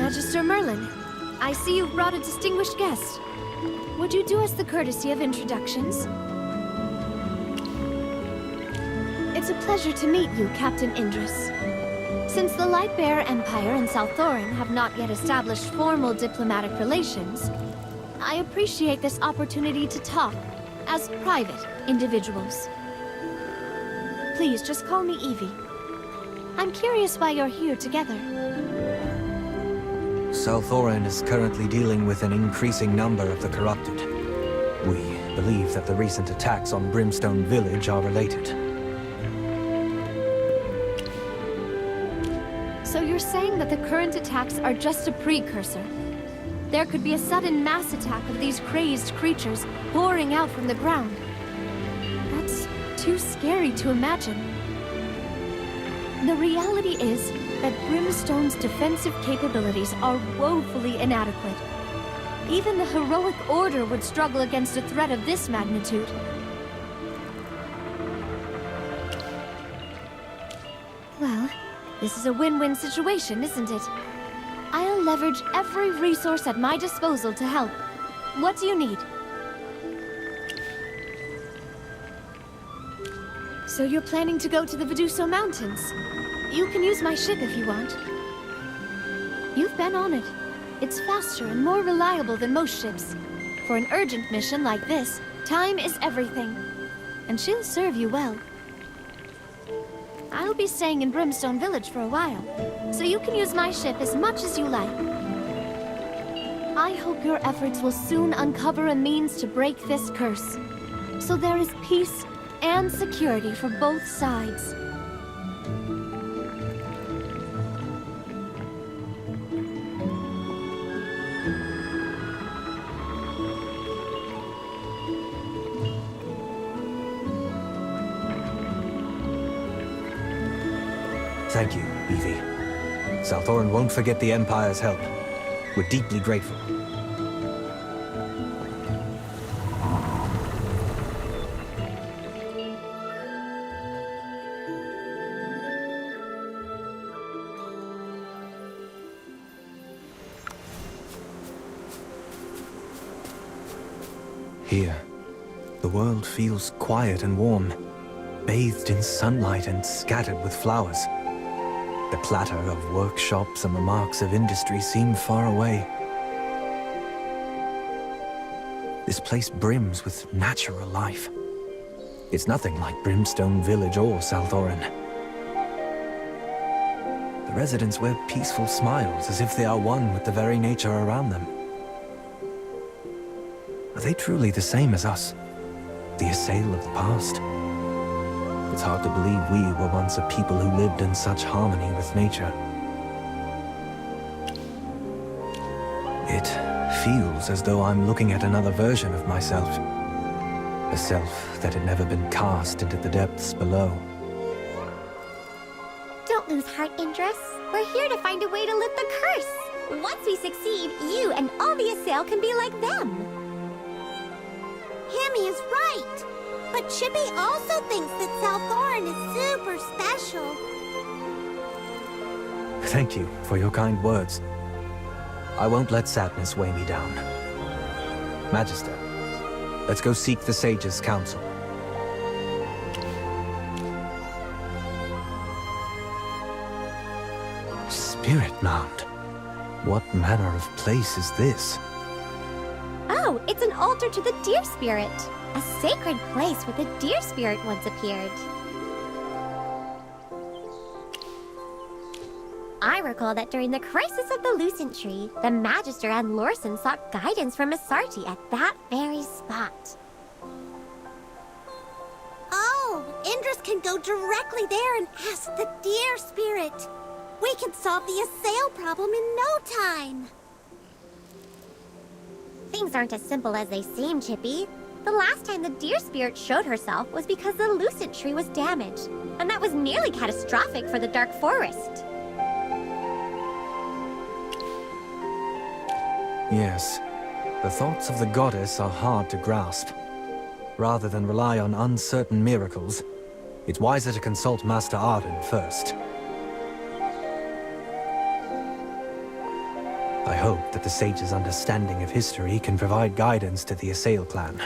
Magister Merlin, I see you've brought a distinguished guest. Would you do us the courtesy of introductions? It's a pleasure to meet you, Captain Indris. Since the Lightbearer Empire and South Thorin have not yet established formal diplomatic relations, I appreciate this opportunity to talk as private individuals. Please, just call me Evie. I'm curious why you're here together. South Thorin is currently dealing with an increasing number of the corrupted. We believe that the recent attacks on Brimstone Village are related. So you're saying that the current attacks are just a precursor? There could be a sudden mass attack of these crazed creatures pouring out from the ground. That's too scary to imagine. The reality is that Brimstone's defensive capabilities are woefully inadequate. Even the heroic Order would struggle against a threat of this magnitude. Well, this is a win-win situation, isn't it? I'll leverage every resource at my disposal to help. What do you need? So you're planning to go to the Viduso Mountains? You can use my ship if you want. You've been on it. It's faster and more reliable than most ships. For an urgent mission like this, time is everything. And she'll serve you well. I'll be staying in Brimstone Village for a while, so you can use my ship as much as you like. I hope your efforts will soon uncover a means to break this curse, so there is peace and security for both sides. Thank you, Evie. South Thorin won't forget the Empire's help. We're deeply grateful. Here, the world feels quiet and warm, bathed in sunlight and scattered with flowers. The clatter of workshops and the marks of industry seem far away. This place brims with natural life. It's nothing like Brimstone Village or South Thorin. The residents wear peaceful smiles as if they are one with the very nature around them. Are they truly the same as us? The Assail of the past? It's hard to believe we were once a people who lived in such harmony with nature. It feels as though I'm looking at another version of myself. A self that had never been cast into the depths below. Don't lose heart, Indris. We're here to find a way to lift the curse. Once we succeed, you and all the Assail can be like them. Hammy is right. But Chippy also thinks that South Thorin is super special. Thank you for your kind words. I won't let sadness weigh me down. Magister, let's go seek the Sage's counsel. Spirit Mound. What manner of place is this? Oh, it's an altar to the Deer Spirit. A sacred place where the Deer Spirit once appeared. I recall that during the crisis of the Lucent Tree, the Magister and Lorsan sought guidance from Asarti at that very spot. Oh, Indris can go directly there and ask the Deer Spirit. We can solve the Assail problem in no time. Things aren't as simple as they seem, Chippy. The last time the Deer Spirit showed herself was because the Lucent Tree was damaged, and that was nearly catastrophic for the Dark Forest. Yes, the thoughts of the goddess are hard to grasp. Rather than rely on uncertain miracles, it's wiser to consult Master Arden first. I hope that the sage's understanding of history can provide guidance to the Assail clan.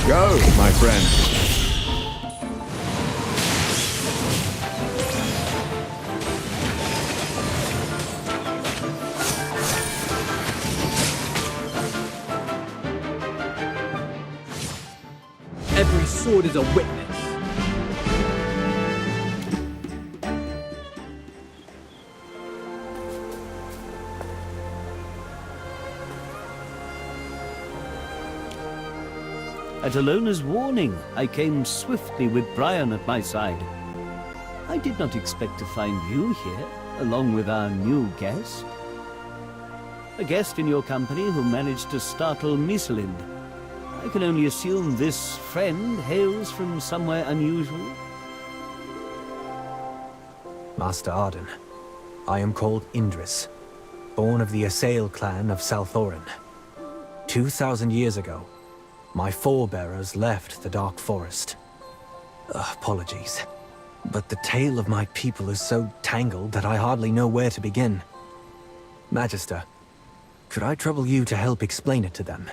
Go, my friend. Every sword is a witness. At Alona's warning, I came swiftly with Brian at my side. I did not expect to find you here, along with our new guest. A guest in your company who managed to startle Miselind. I can only assume this friend hails from somewhere unusual. Master Arden, I am called Indris, born of the Assail clan of Salthorin. 2,000 years ago, my forebearers left the Dark Forest. Apologies, but the tale of my people is so tangled that I hardly know where to begin. Magister, could I trouble you to help explain it to them?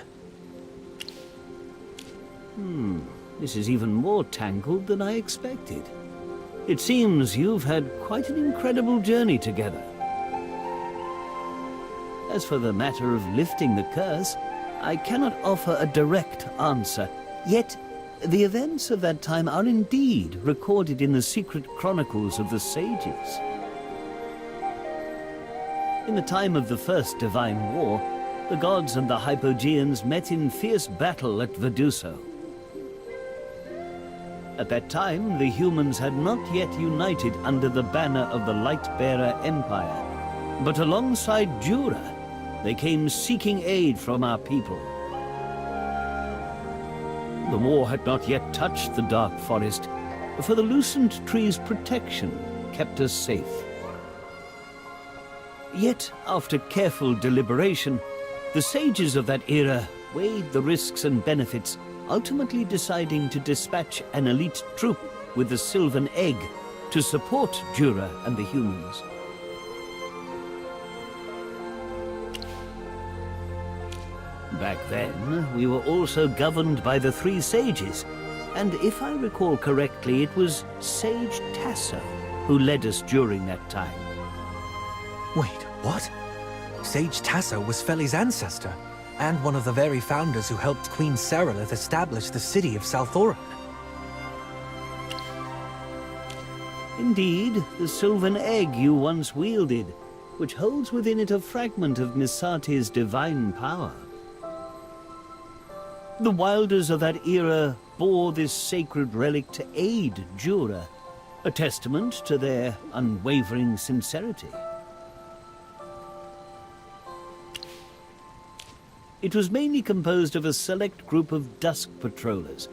This is even more tangled than I expected. It seems you've had quite an incredible journey together. As for the matter of lifting the curse, I cannot offer a direct answer. Yet, the events of that time are indeed recorded in the secret chronicles of the sages. In the time of the First Divine War, the gods and the Hypogeans met in fierce battle at Veduso. At that time, the humans had not yet united under the banner of the Lightbearer Empire. But alongside Jura, they came seeking aid from our people. The war had not yet touched the Dark Forest, for the Lucent Tree's protection kept us safe. Yet, after careful deliberation, the sages of that era weighed the risks and benefits, ultimately deciding to dispatch an elite troop with the Sylvan Egg to support Jura and the humans. Back then, we were also governed by the three sages, and if I recall correctly, it was Sage Tasso who led us during that time. Wait, what? Sage Tasso was Feli's ancestor, and one of the very founders who helped Queen Serelith establish the city of Salthorin. Indeed, the Sylvan Egg you once wielded, which holds within it a fragment of Misate's divine power. The Wilders of that era bore this sacred relic to aid Jura, a testament to their unwavering sincerity. It was mainly composed of a select group of dusk patrollers.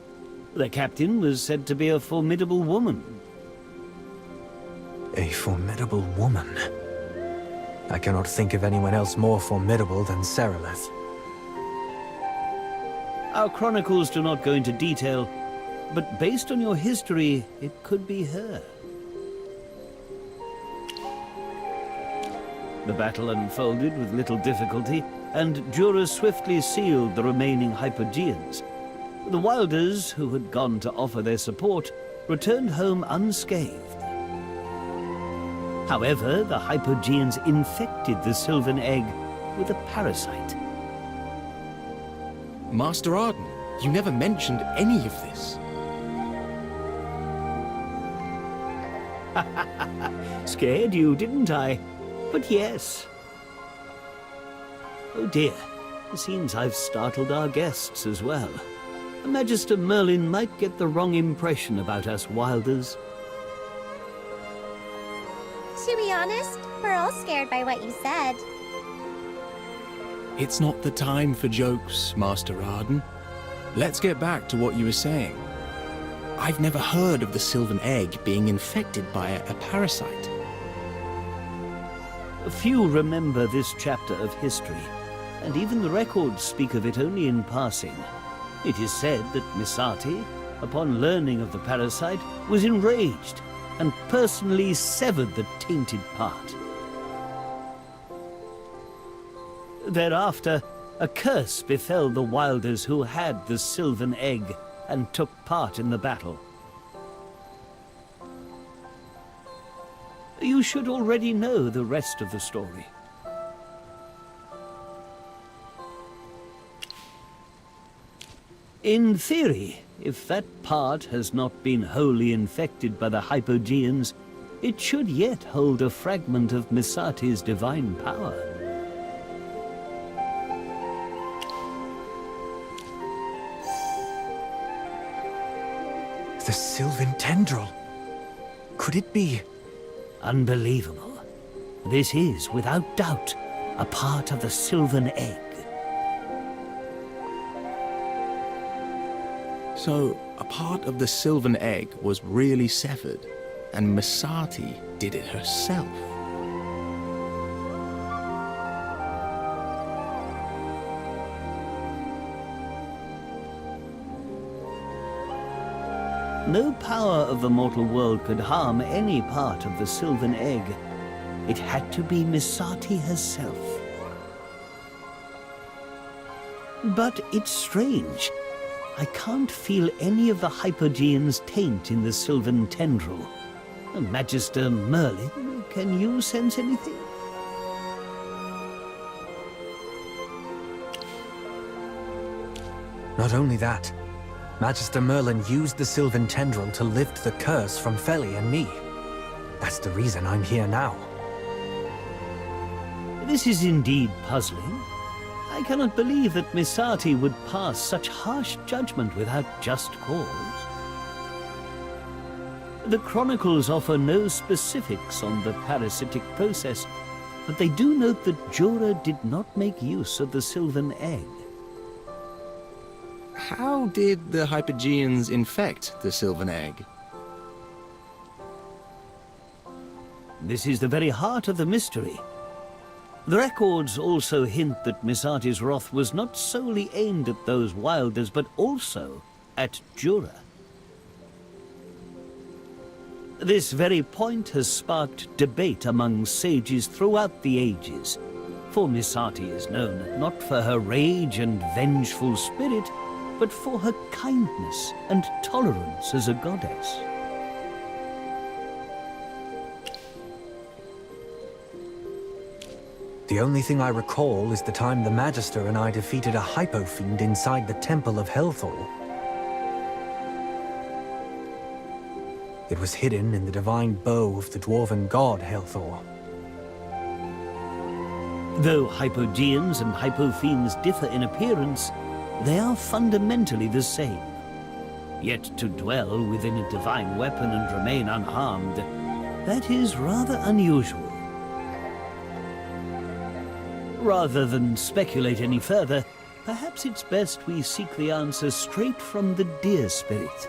Their captain was said to be a formidable woman. A formidable woman? I cannot think of anyone else more formidable than Serelith. Our chronicles do not go into detail, but based on your history, it could be her. The battle unfolded with little difficulty, and Jura swiftly sealed the remaining Hypogeans. The Wilders, who had gone to offer their support, returned home unscathed. However, the Hypogeans infected the Sylvan Egg with a parasite. Master Arden, you never mentioned any of this. Scared you, didn't I? But yes. Oh dear, it seems I've startled our guests as well. Magister Merlin might get the wrong impression about us Wilders. To be honest, we're all scared by what you said. It's not the time for jokes, Master Arden. Let's get back to what you were saying. I've never heard of the Sylvan Egg being infected by a parasite. Few remember this chapter of history, and even the records speak of it only in passing. It is said that Misati, upon learning of the parasite, was enraged and personally severed the tainted part. Thereafter, a curse befell the Wilders who had the Sylvan Egg and took part in the battle. You should already know the rest of the story. In theory, if that part has not been wholly infected by the Hypogeans, it should yet hold a fragment of Misati's divine power. The Sylvan Tendril. Could it be? Unbelievable. This is, without doubt, a part of the Sylvan Egg. So, a part of the Sylvan Egg was really severed, and Misati did it herself. No power of the mortal world could harm any part of the Sylvan Egg. It had to be Misati herself. But it's strange. I can't feel any of the Hypogean's taint in the Sylvan Tendril. Magister Merlin, can you sense anything? Not only that, Magister Merlin used the Sylvan Tendril to lift the curse from Feli and me. That's the reason I'm here now. This is indeed puzzling. I cannot believe that Misati would pass such harsh judgment without just cause. The chronicles offer no specifics on the parasitic process, but they do note that Jura did not make use of the Sylvan Egg. How did the Hypogeans infect the Sylvan Egg? This is the very heart of the mystery. The records also hint that Misati's wrath was not solely aimed at those Wilders, but also at Jura. This very point has sparked debate among sages throughout the ages, for Misati is known not for her rage and vengeful spirit, but for her kindness and tolerance as a goddess. The only thing I recall is the time the Magister and I defeated a Hypo-fiend inside the Temple of Helthor. It was hidden in the divine bow of the dwarven god Helthor. Though Hypogeans and Hypo-fiends differ in appearance, they are fundamentally the same. Yet to dwell within a divine weapon and remain unharmed, that is rather unusual. Rather than speculate any further, perhaps it's best we seek the answer straight from the deer spirit.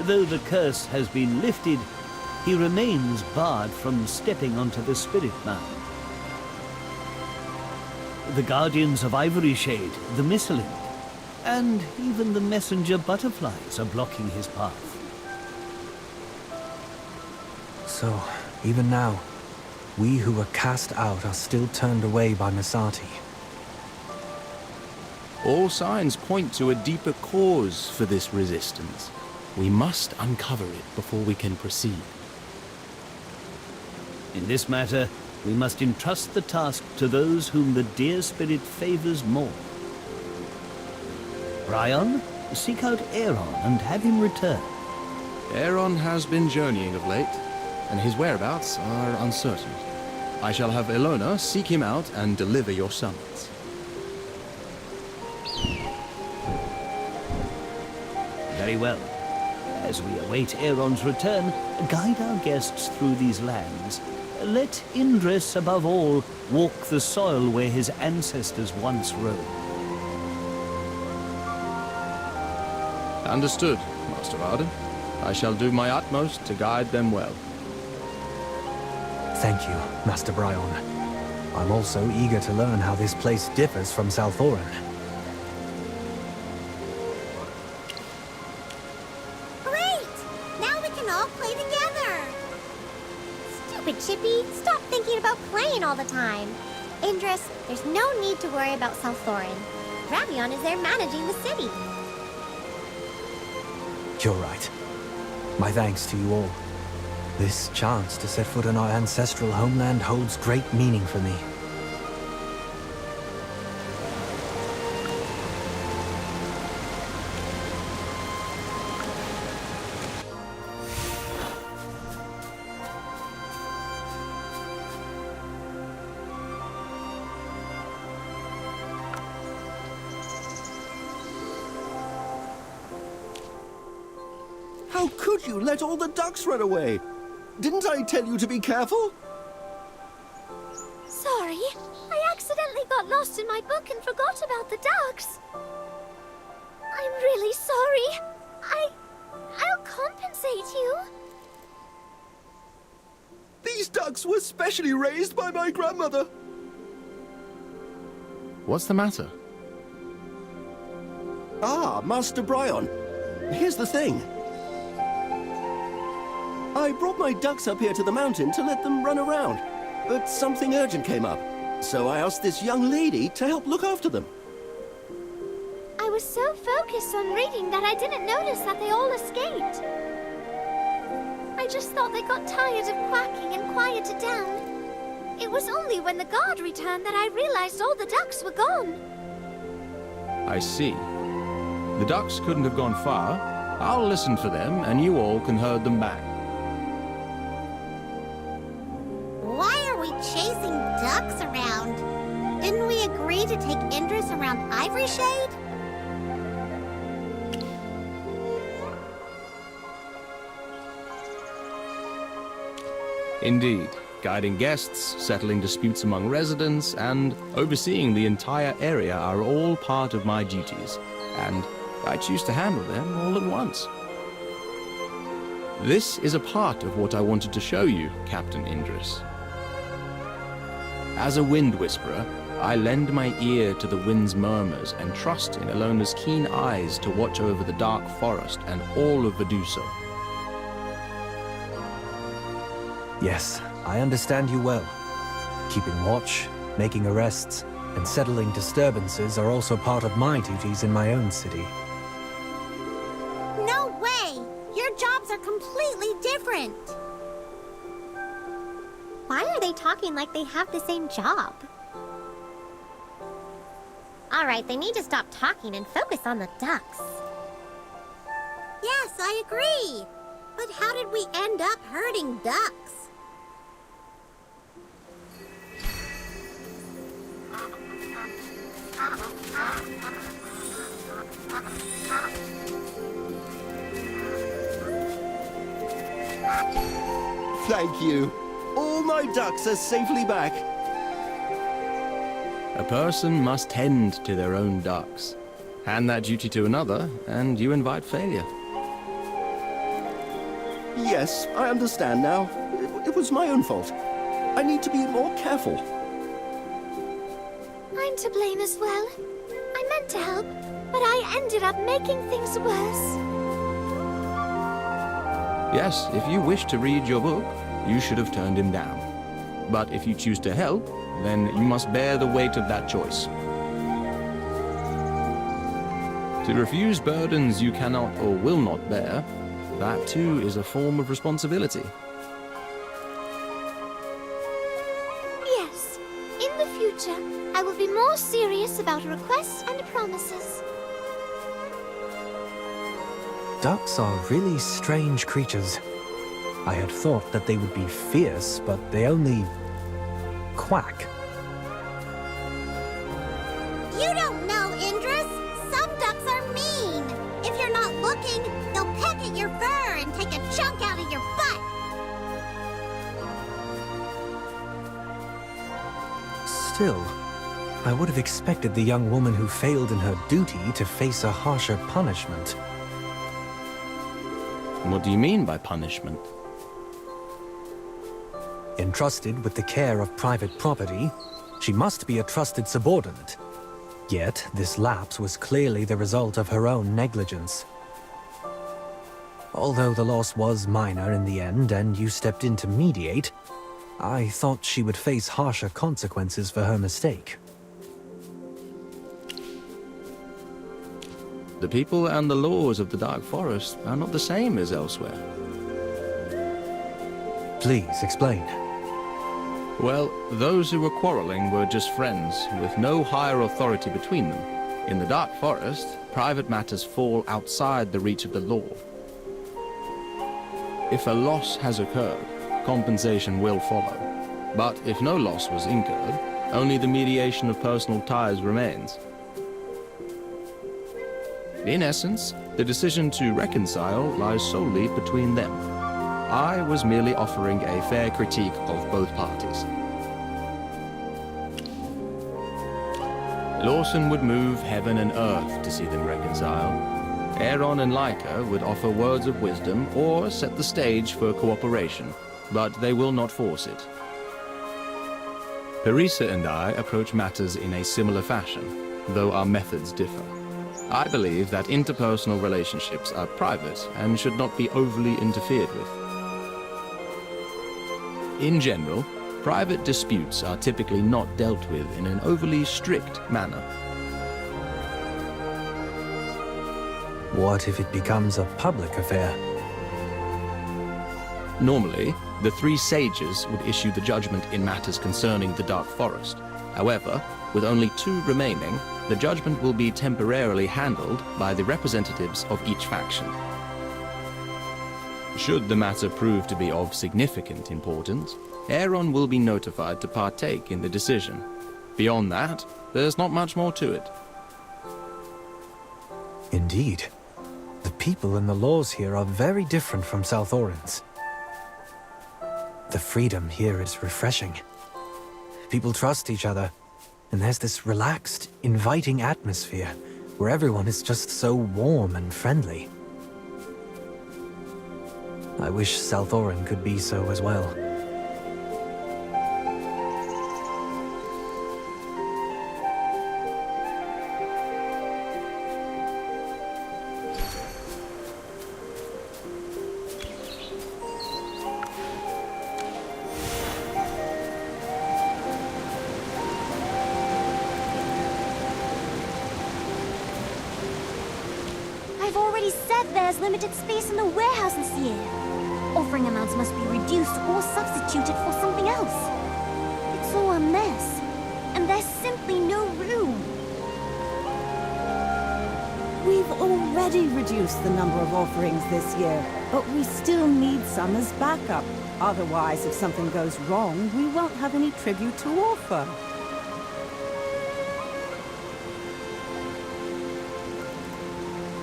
Though the curse has been lifted, he remains barred from stepping onto the Spirit Mound. The Guardians of Ivory Shade, the Mistlin, and even the messenger butterflies are blocking his path. So, even now, We who were cast out are still turned away by Masati. All signs point to a deeper cause for this resistance. We must uncover it before we can proceed. In this matter, we must entrust the task to those whom the deer spirit favors more. Bryon, seek out Aeron and have him return. Aeron has been journeying of late, and his whereabouts are uncertain. I shall have Elona seek him out and deliver your summons. Very well. As we await Aeron's return, guide our guests through these lands. Let Indris, above all, walk the soil where his ancestors once roamed. Understood, Master Arden. I shall do my utmost to guide them well. Thank you, Master Bryon. I'm also eager to learn how this place differs from Salthoran. Great! Now we can all play together! Stupid Chippy, stop thinking about playing all the time. Indris, there's no need to worry about Salthoran. Ravion is there managing the city. You're right. My thanks to you all. This chance to set foot in our ancestral homeland holds great meaning for me. How could you let all the ducks run away? Didn't I tell you to be careful? Sorry, I accidentally got lost in my book and forgot about the ducks. I'm really sorry. I'll compensate you. These ducks were specially raised by my grandmother. What's the matter? Ah, Master Bryon. Here's the thing. I brought my ducks up here to the mountain to let them run around, but something urgent came up, so I asked this young lady to help look after them. I was so focused on reading that I didn't notice that they all escaped. I just thought they got tired of quacking and quieted down. It was only when the guard returned that I realized all the ducks were gone. I see. The ducks couldn't have gone far. I'll listen for them, and you all can herd them back. Why are we chasing ducks around? Didn't we agree to take Indris around Ivory Shade? Indeed. Guiding guests, settling disputes among residents, and overseeing the entire area are all part of my duties, and I choose to handle them all at once. This is a part of what I wanted to show you, Captain Indris. As a wind whisperer, I lend my ear to the wind's murmurs and trust in Elona's keen eyes to watch over the dark forest and all of Veduso. Yes, I understand you well. Keeping watch, making arrests, and settling disturbances are also part of my duties in my own city. No way! Your jobs are completely different! Why are they talking like they have the same job? Alright, they need to stop talking and focus on the ducks. Yes, I agree! But how did we end up herding ducks? Thank you. All my ducks are safely back. A person must tend to their own ducks. Hand that duty to another, and you invite failure. Yes, I understand now. It was my own fault. I need to be more careful. I'm to blame as well. I meant to help, but I ended up making things worse. Yes, if you wish to read your book, you should have turned him down. But if you choose to help, then you must bear the weight of that choice. To refuse burdens you cannot or will not bear, that too is a form of responsibility. Yes. In the future, I will be more serious about requests and promises. Ducks are really strange creatures. I had thought that they would be fierce, but they only quack. You don't know, Indris. Some ducks are mean. If you're not looking, they'll peck at your fur and take a chunk out of your butt. Still, I would have expected the young woman who failed in her duty to face a harsher punishment. What do you mean by punishment? Entrusted with the care of private property, she must be a trusted subordinate. Yet, this lapse was clearly the result of her own negligence. Although the loss was minor in the end and you stepped in to mediate, I thought she would face harsher consequences for her mistake. The people and the laws of the Dark Forest are not the same as elsewhere. Please, explain. Well, those who were quarreling were just friends, with no higher authority between them. In the Dark Forest, private matters fall outside the reach of the law. If a loss has occurred, compensation will follow. But if no loss was incurred, only the mediation of personal ties remains. In essence, the decision to reconcile lies solely between them. I was merely offering a fair critique of both parties. Lawson would move heaven and earth to see them reconcile. Aaron and Leica would offer words of wisdom or set the stage for cooperation, but they will not force it. Parisa and I approach matters in a similar fashion, though our methods differ. I believe that interpersonal relationships are private and should not be overly interfered with. In general, private disputes are typically not dealt with in an overly strict manner. What if it becomes a public affair? Normally, the three sages would issue the judgment in matters concerning the Dark Forest. However, with only 2 remaining, the judgment will be temporarily handled by the representatives of each faction. Should the matter prove to be of significant importance, Aaron will be notified to partake in the decision. Beyond that, there's not much more to it. Indeed. The people and the laws here are very different from South Oran's. The freedom here is refreshing. People trust each other, and there's this relaxed, inviting atmosphere where everyone is just so warm and friendly. I wish South Oran could be so as well. I've already said there's limited space in the warehouse this year. Offering amounts must be reduced or substituted for something else. It's all a mess, and there's simply no room. We've already reduced the number of offerings this year, but we still need some as backup. Otherwise, if something goes wrong, we won't have any tribute to offer.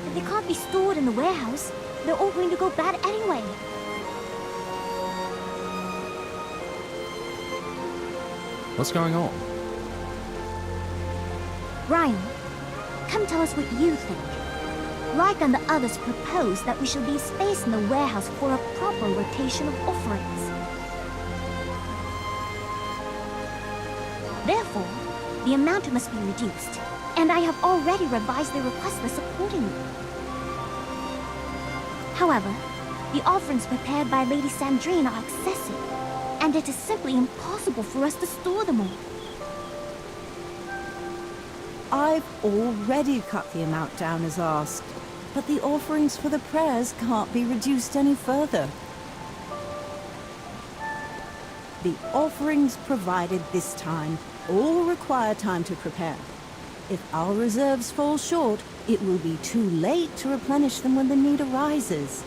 If they can't be stored in the warehouse, they're all going to go bad anyway. What's going on? Ryan, come tell us what you think. Like and the others propose that we should leave space in the warehouse for a proper rotation of offerings. Therefore, the amount must be reduced, and I have already revised the request list accordingly. However, the offerings prepared by Lady Sandrine are excessive, and it is simply impossible for us to store them all. I've already cut the amount down as asked, but the offerings for the prayers can't be reduced any further. The offerings provided this time all require time to prepare. If our reserves fall short, it will be too late to replenish them when the need arises.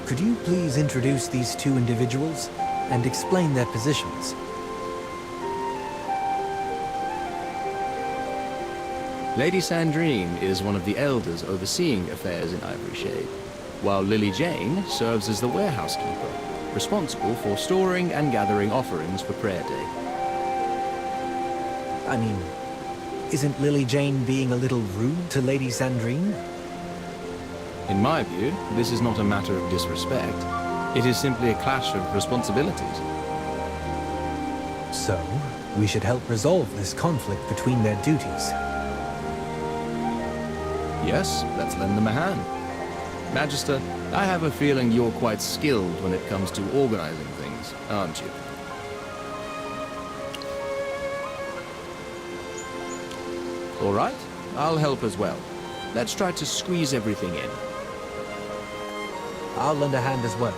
Could you please introduce these two individuals and explain their positions? Lady Sandrine is one of the elders overseeing affairs in Ivory Shade, while Lily Jane serves as the warehouse keeper, responsible for storing and gathering offerings for Prayer Day. I mean, isn't Lily Jane being a little rude to Lady Sandrine? In my view, this is not a matter of disrespect. It is simply a clash of responsibilities. So, we should help resolve this conflict between their duties. Yes, let's lend them a hand. Magister, I have a feeling you're quite skilled when it comes to organizing things, aren't you? All right, I'll help as well. Let's try to squeeze everything in. I'll lend a hand as well.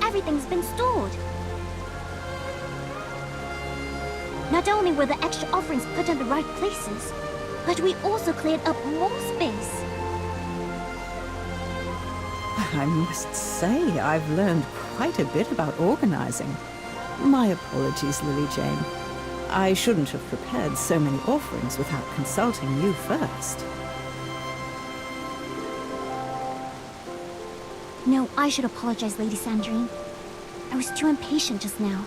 Everything's been stored. Not only were the extra offerings put in the right places, but we also cleared up more space. I must say, I've learned quite a bit about organizing. My apologies, Lily Jane. I shouldn't have prepared so many offerings without consulting you first. No, I should apologize, Lady Sandrine. I was too impatient just now.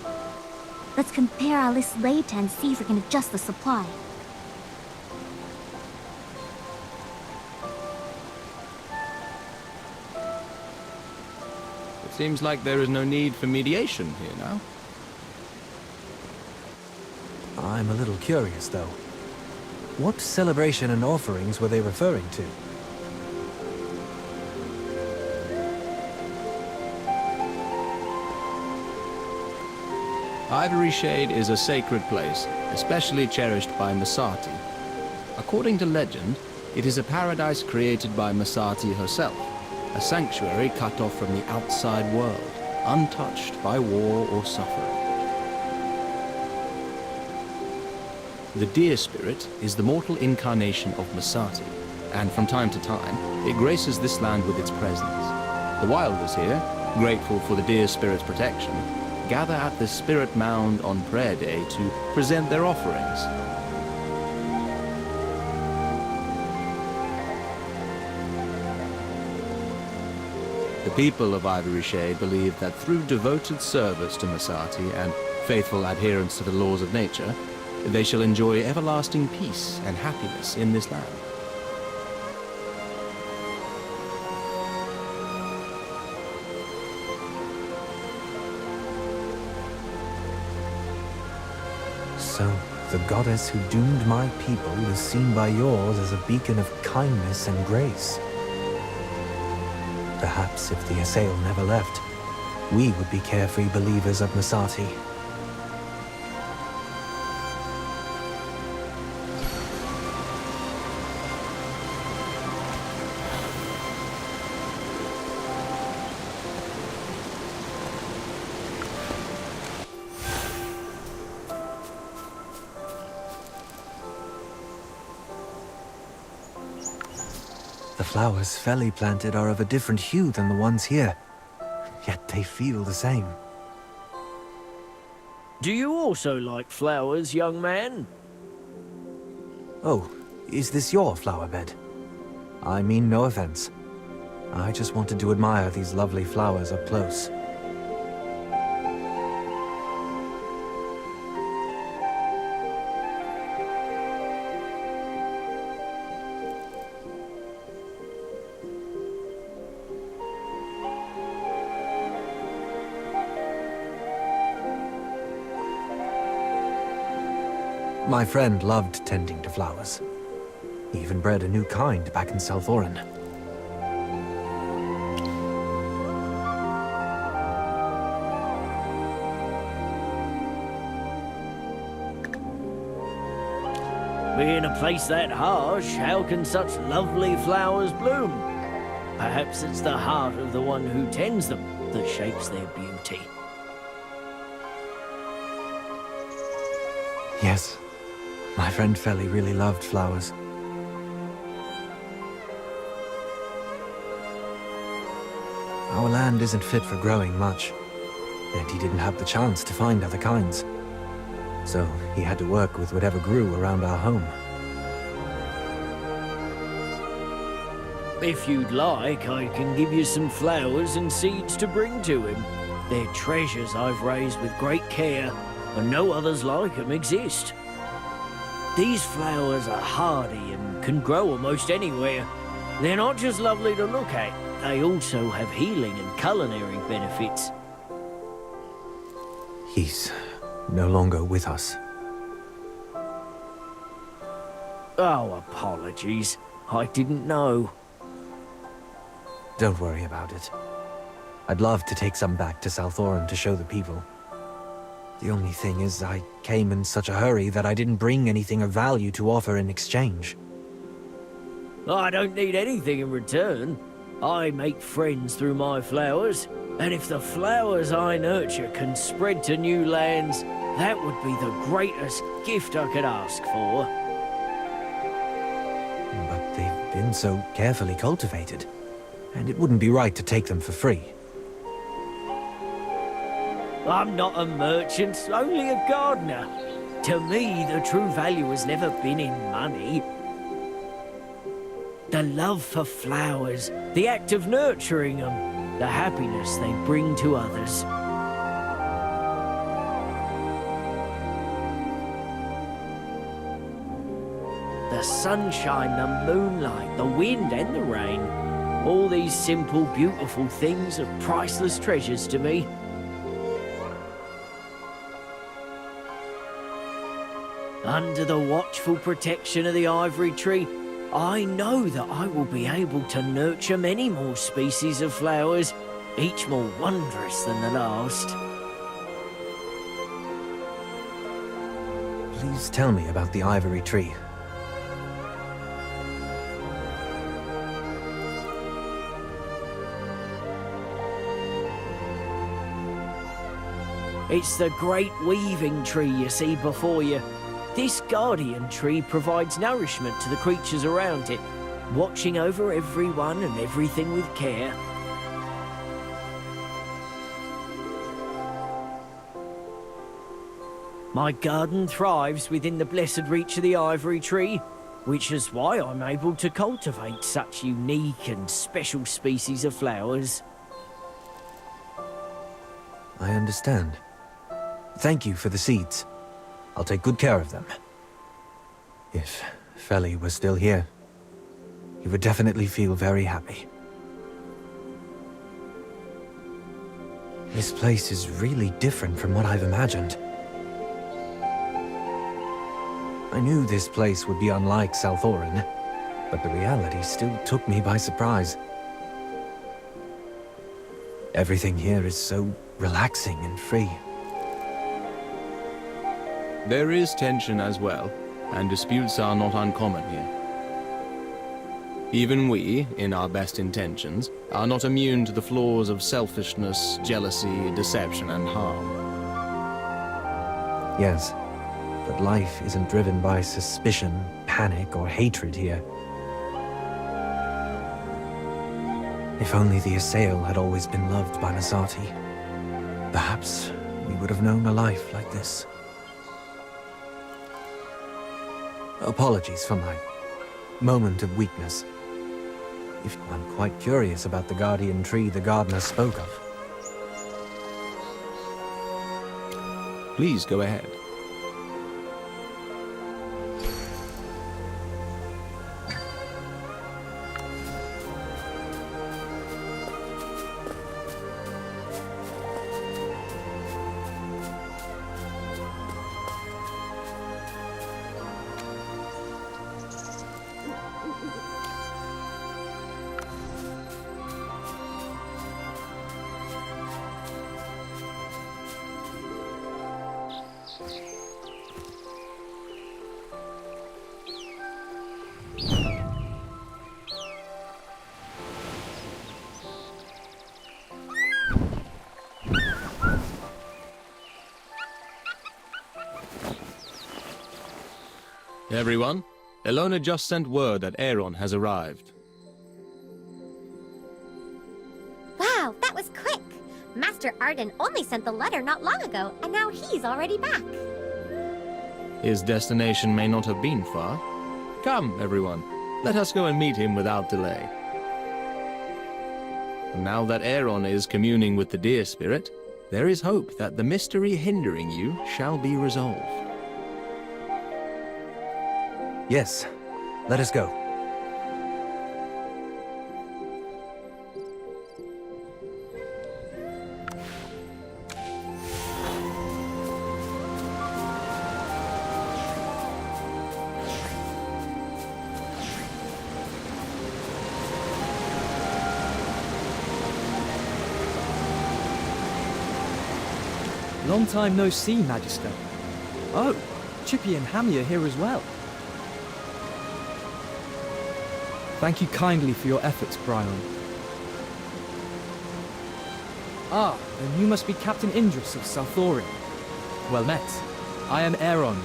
Let's compare our list later and see if we can adjust the supply. It seems like there is no need for mediation here now. I'm a little curious, though. What celebration and offerings were they referring to? Ivory Shade is a sacred place, especially cherished by Masati. According to legend, it is a paradise created by Masati herself, a sanctuary cut off from the outside world, untouched by war or suffering. The deer spirit is the mortal incarnation of Masati, and from time to time, it graces this land with its presence. The wilders here, grateful for the deer spirit's protection, gather at the spirit mound on prayer day to present their offerings. The people of Ivory Shade believe that through devoted service to Masati and faithful adherence to the laws of nature, they shall enjoy everlasting peace and happiness in this land. So, the goddess who doomed my people is seen by yours as a beacon of kindness and grace. Perhaps if the Assail never left, we would be carefree believers of Masati. The flowers Feli planted are of a different hue than the ones here, yet they feel the same. Do you also like flowers, young man? Oh, is this your flower bed? I mean no offense. I just wanted to admire these lovely flowers up close. My friend loved tending to flowers. He even bred a new kind back in Salthorin. In a place that harsh, how can such lovely flowers bloom? Perhaps it's the heart of the one who tends them that shapes their beauty. Yes, my friend Feli really loved flowers. Our land isn't fit for growing much, and he didn't have the chance to find other kinds. So he had to work with whatever grew around our home. If you'd like, I can give you some flowers and seeds to bring to him. They're treasures I've raised with great care, and no others like them exist. These flowers are hardy and can grow almost anywhere. They're not just lovely to look at, they also have healing and culinary benefits. He's no longer with us. Oh, apologies. I didn't know. Don't worry about it. I'd love to take some back to Salthorin to show the people. The only thing is, I came in such a hurry that I didn't bring anything of value to offer in exchange. I don't need anything in return. I make friends through my flowers, and if the flowers I nurture can spread to new lands, that would be the greatest gift I could ask for. But they've been so carefully cultivated, and it wouldn't be right to take them for free. I'm not a merchant, only a gardener. To me, the true value has never been in money. The love for flowers, the act of nurturing them, the happiness they bring to others. The sunshine, the moonlight, the wind and the rain. All these simple, beautiful things are priceless treasures to me. Under the watchful protection of the ivory tree, I know that I will be able to nurture many more species of flowers, each more wondrous than the last. Please tell me about the ivory tree. It's the great weaving tree you see before you. This guardian tree provides nourishment to the creatures around it, watching over everyone and everything with care. My garden thrives within the blessed reach of the ivory tree, which is why I'm able to cultivate such unique and special species of flowers. I understand. Thank you for the seeds. I'll take good care of them. If Feli were still here, he would definitely feel very happy. This place is really different from what I've imagined. I knew this place would be unlike Salthorin, but the reality still took me by surprise. Everything here is so relaxing and free. There is tension as well, and disputes are not uncommon here. Even we, in our best intentions, are not immune to the flaws of selfishness, jealousy, deception, and harm. Yes, but life isn't driven by suspicion, panic, or hatred here. If only the Assail had always been loved by Masati, perhaps we would have known a life like this. Apologies for my moment of weakness. If I'm quite curious about the guardian tree the gardener spoke of. Please go ahead. Everyone, Elona just sent word that Aeron has arrived. Wow, that was quick! Master Arden only sent the letter not long ago, and now he's already back. His destination may not have been far. Come, everyone, let us go and meet him without delay. Now that Aeron is communing with the deer spirit, there is hope that the mystery hindering you shall be resolved. Yes, let us go. Long time no see, Magister. Oh, Chippy and Hammy are here as well. Thank you kindly for your efforts, Bryon. Ah, then you must be Captain Indris of Salthorin. Well met. I am Aeron.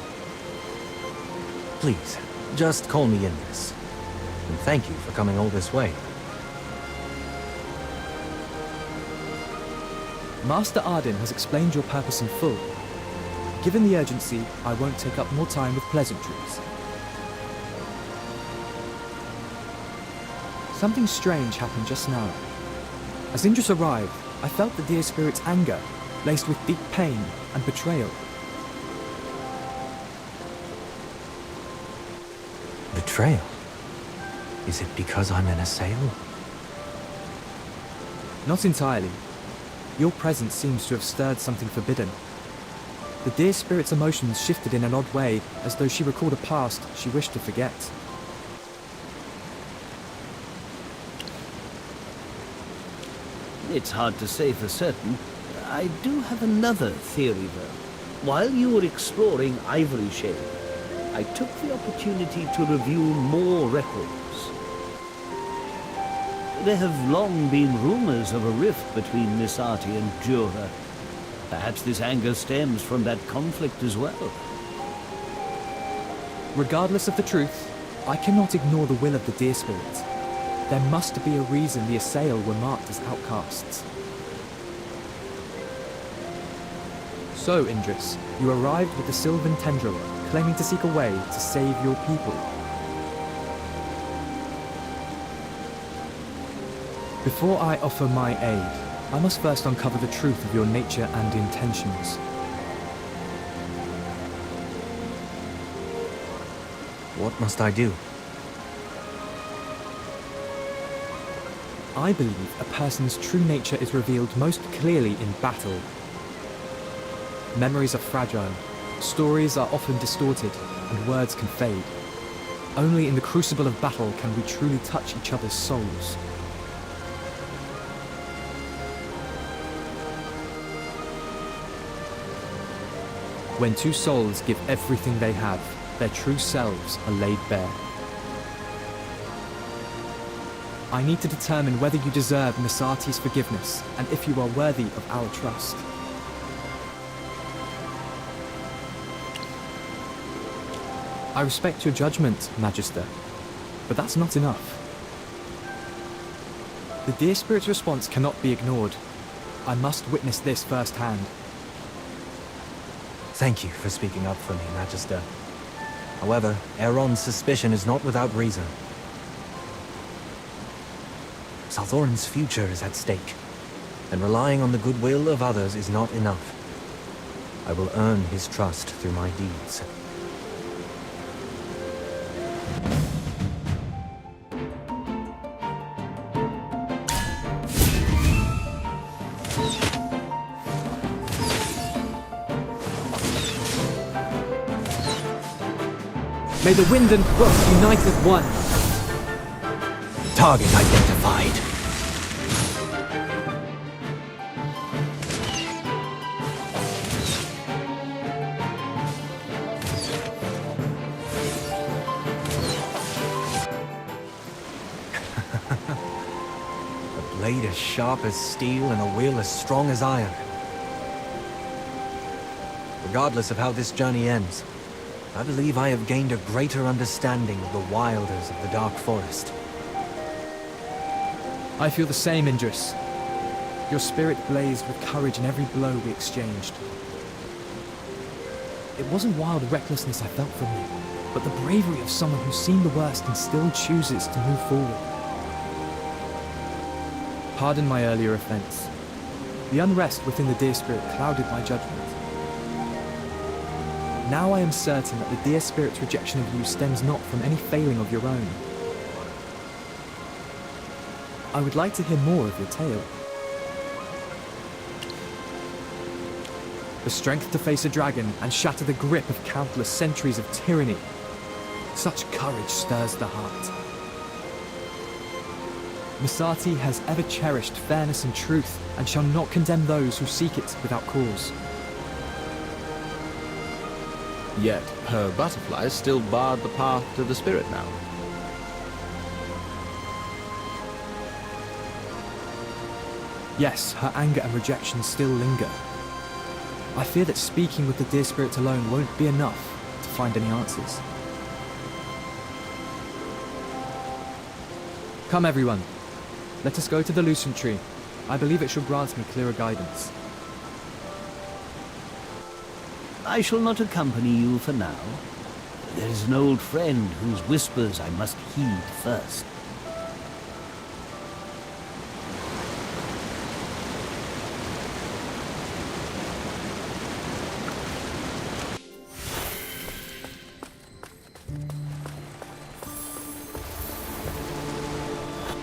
Please, just call me Indris. And thank you for coming all this way. Master Arden has explained your purpose in full. Given the urgency, I won't take up more time with pleasantries. Something strange happened just now. As Indris arrived, I felt the deer spirit's anger, laced with deep pain and betrayal. Betrayal? Is it because I'm an Assail? Not entirely. Your presence seems to have stirred something forbidden. The deer spirit's emotions shifted in an odd way, as though she recalled a past she wished to forget. It's hard to say for certain. I do have another theory, though. While you were exploring Ivory Shade, I took the opportunity to review more records. There have long been rumors of a rift between Misati and Jura. Perhaps this anger stems from that conflict as well. Regardless of the truth, I cannot ignore the will of the Deer Spirit. There must be a reason the Assail were marked as outcasts. So, Indris, you arrived with the Sylvan Tendril, claiming to seek a way to save your people. Before I offer my aid, I must first uncover the truth of your nature and intentions. What must I do? I believe a person's true nature is revealed most clearly in battle. Memories are fragile, stories are often distorted, and words can fade. Only in the crucible of battle can we truly touch each other's souls. When two souls give everything they have, their true selves are laid bare. I need to determine whether you deserve Misati's forgiveness, and if you are worthy of our trust. I respect your judgment, Magister, but that's not enough. The Deer Spirit's response cannot be ignored. I must witness this firsthand. Thank you for speaking up for me, Magister. However, Aeron's suspicion is not without reason. Salthorin's future is at stake, and relying on the goodwill of others is not enough. I will earn his trust through my deeds. May the wind and brook unite as one. Target identified. A blade as sharp as steel and a will as strong as iron. Regardless of how this journey ends, I believe I have gained a greater understanding of the wilders of the Dark Forest. I feel the same, Indris. Your spirit blazed with courage in every blow we exchanged. It wasn't wild recklessness I felt from you, but the bravery of someone who's seen the worst and still chooses to move forward. Pardon my earlier offense. The unrest within the Deer Spirit clouded my judgment. Now I am certain that the Deer Spirit's rejection of you stems not from any failing of your own. I would like to hear more of your tale. The strength to face a dragon and shatter the grip of countless centuries of tyranny. Such courage stirs the heart. Misati has ever cherished fairness and truth, and shall not condemn those who seek it without cause. Yet her butterflies still barred the path to the spirit now. Yes, her anger and rejection still linger. I fear that speaking with the Deer Spirit alone won't be enough to find any answers. Come everyone, let us go to the Lucent Tree. I believe it shall grant me clearer guidance. I shall not accompany you for now. There is an old friend whose whispers I must heed first.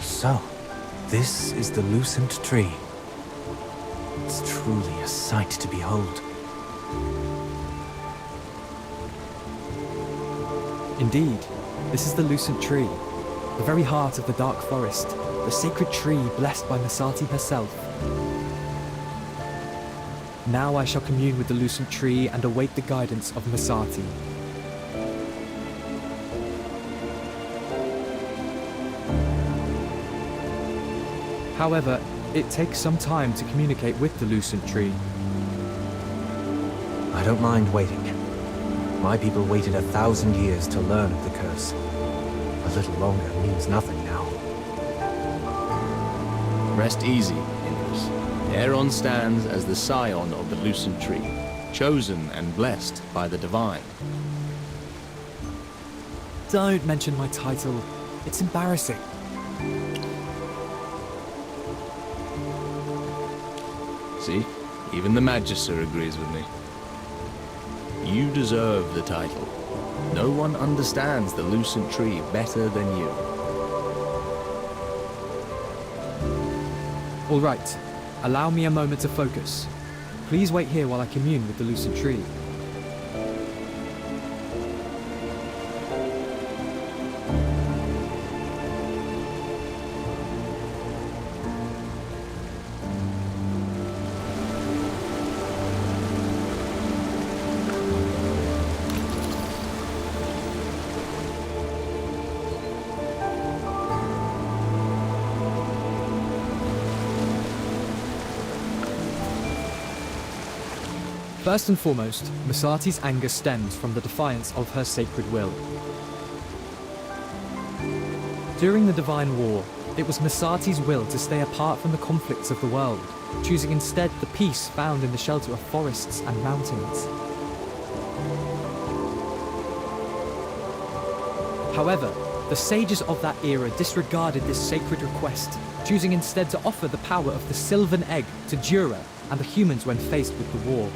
So, this is the Lucent Tree. It's truly a sight to behold. Indeed, this is the Lucent Tree, the very heart of the Dark Forest, the sacred tree blessed by Misati herself. Now I shall commune with the Lucent Tree and await the guidance of Misati. However, it takes some time to communicate with the Lucent Tree. I don't mind waiting. My people waited 1,000 years to learn of the curse. A little longer means nothing now. Rest easy, Indris. Aeron stands as the scion of the Lucent Tree, chosen and blessed by the Divine. Don't mention my title. It's embarrassing. See? Even the Magister agrees with me. You deserve the title. No one understands the Lucent Tree better than you. All right. Allow me a moment to focus. Please wait here while I commune with the Lucent Tree. First and foremost, Missati's anger stems from the defiance of her sacred will. During the Divine War, it was Missati's will to stay apart from the conflicts of the world, choosing instead the peace found in the shelter of forests and mountains. However, the sages of that era disregarded this sacred request, choosing instead to offer the power of the Sylvan Egg to Jura and the humans when faced with the war.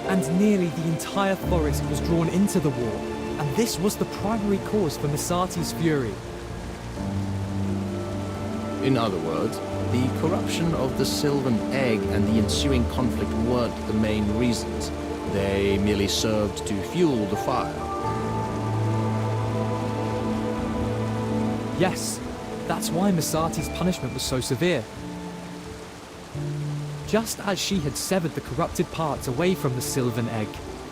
And nearly the entire forest was drawn into the war, and this was the primary cause for Missati's fury. In other words, the corruption of the Sylvan Egg and the ensuing conflict weren't the main reasons. They merely served to fuel the fire. Yes, that's why Missati's punishment was so severe. Just as she had severed the corrupted parts away from the Sylvan Egg,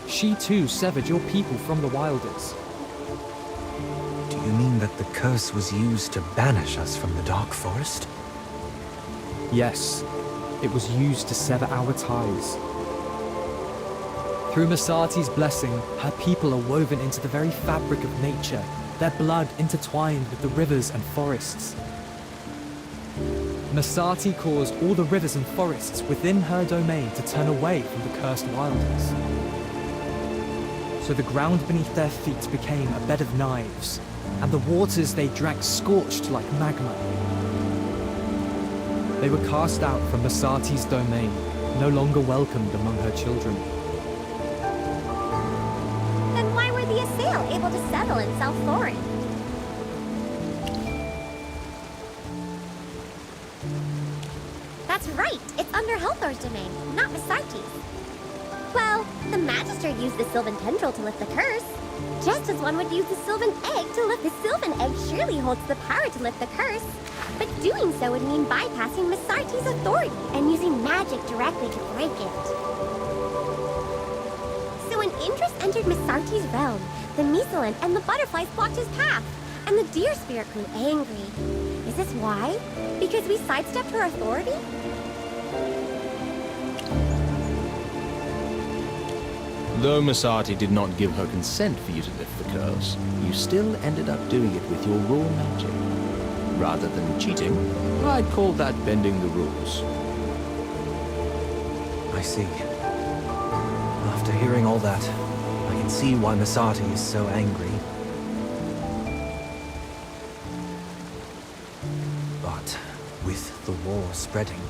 she too severed your people from the Wilders. Do you mean that the curse was used to banish us from the Dark Forest? Yes, it was used to sever our ties. Through Missati's blessing, her people are woven into the very fabric of nature, their blood intertwined with the rivers and forests. Missati caused all the rivers and forests within her domain to turn away from the cursed Wilders. So the ground beneath their feet became a bed of knives, and the waters they drank scorched like magma. They were cast out from Missati's domain, no longer welcomed among her children. Then why were the Assail able to settle in South Thorin? That's right, it's under Helthor's domain, not Missati's. Well, the Magister used the Sylvan Tendril to lift the curse. Just as one would use the Sylvan Egg to lift the Sylvan Egg surely holds the power to lift the curse. But doing so would mean bypassing Missati's authority and using magic directly to break it. So when Indris entered Missati's realm, the Misolent and the butterflies blocked his path, and the deer spirit grew angry. Is this why? Because we sidestepped her authority? Though Missati did not give her consent for you to lift the curse, you still ended up doing it with your raw magic. Rather than cheating, I'd call that bending the rules. I see. After hearing all that, I can see why Missati is so angry. But with the war spreading,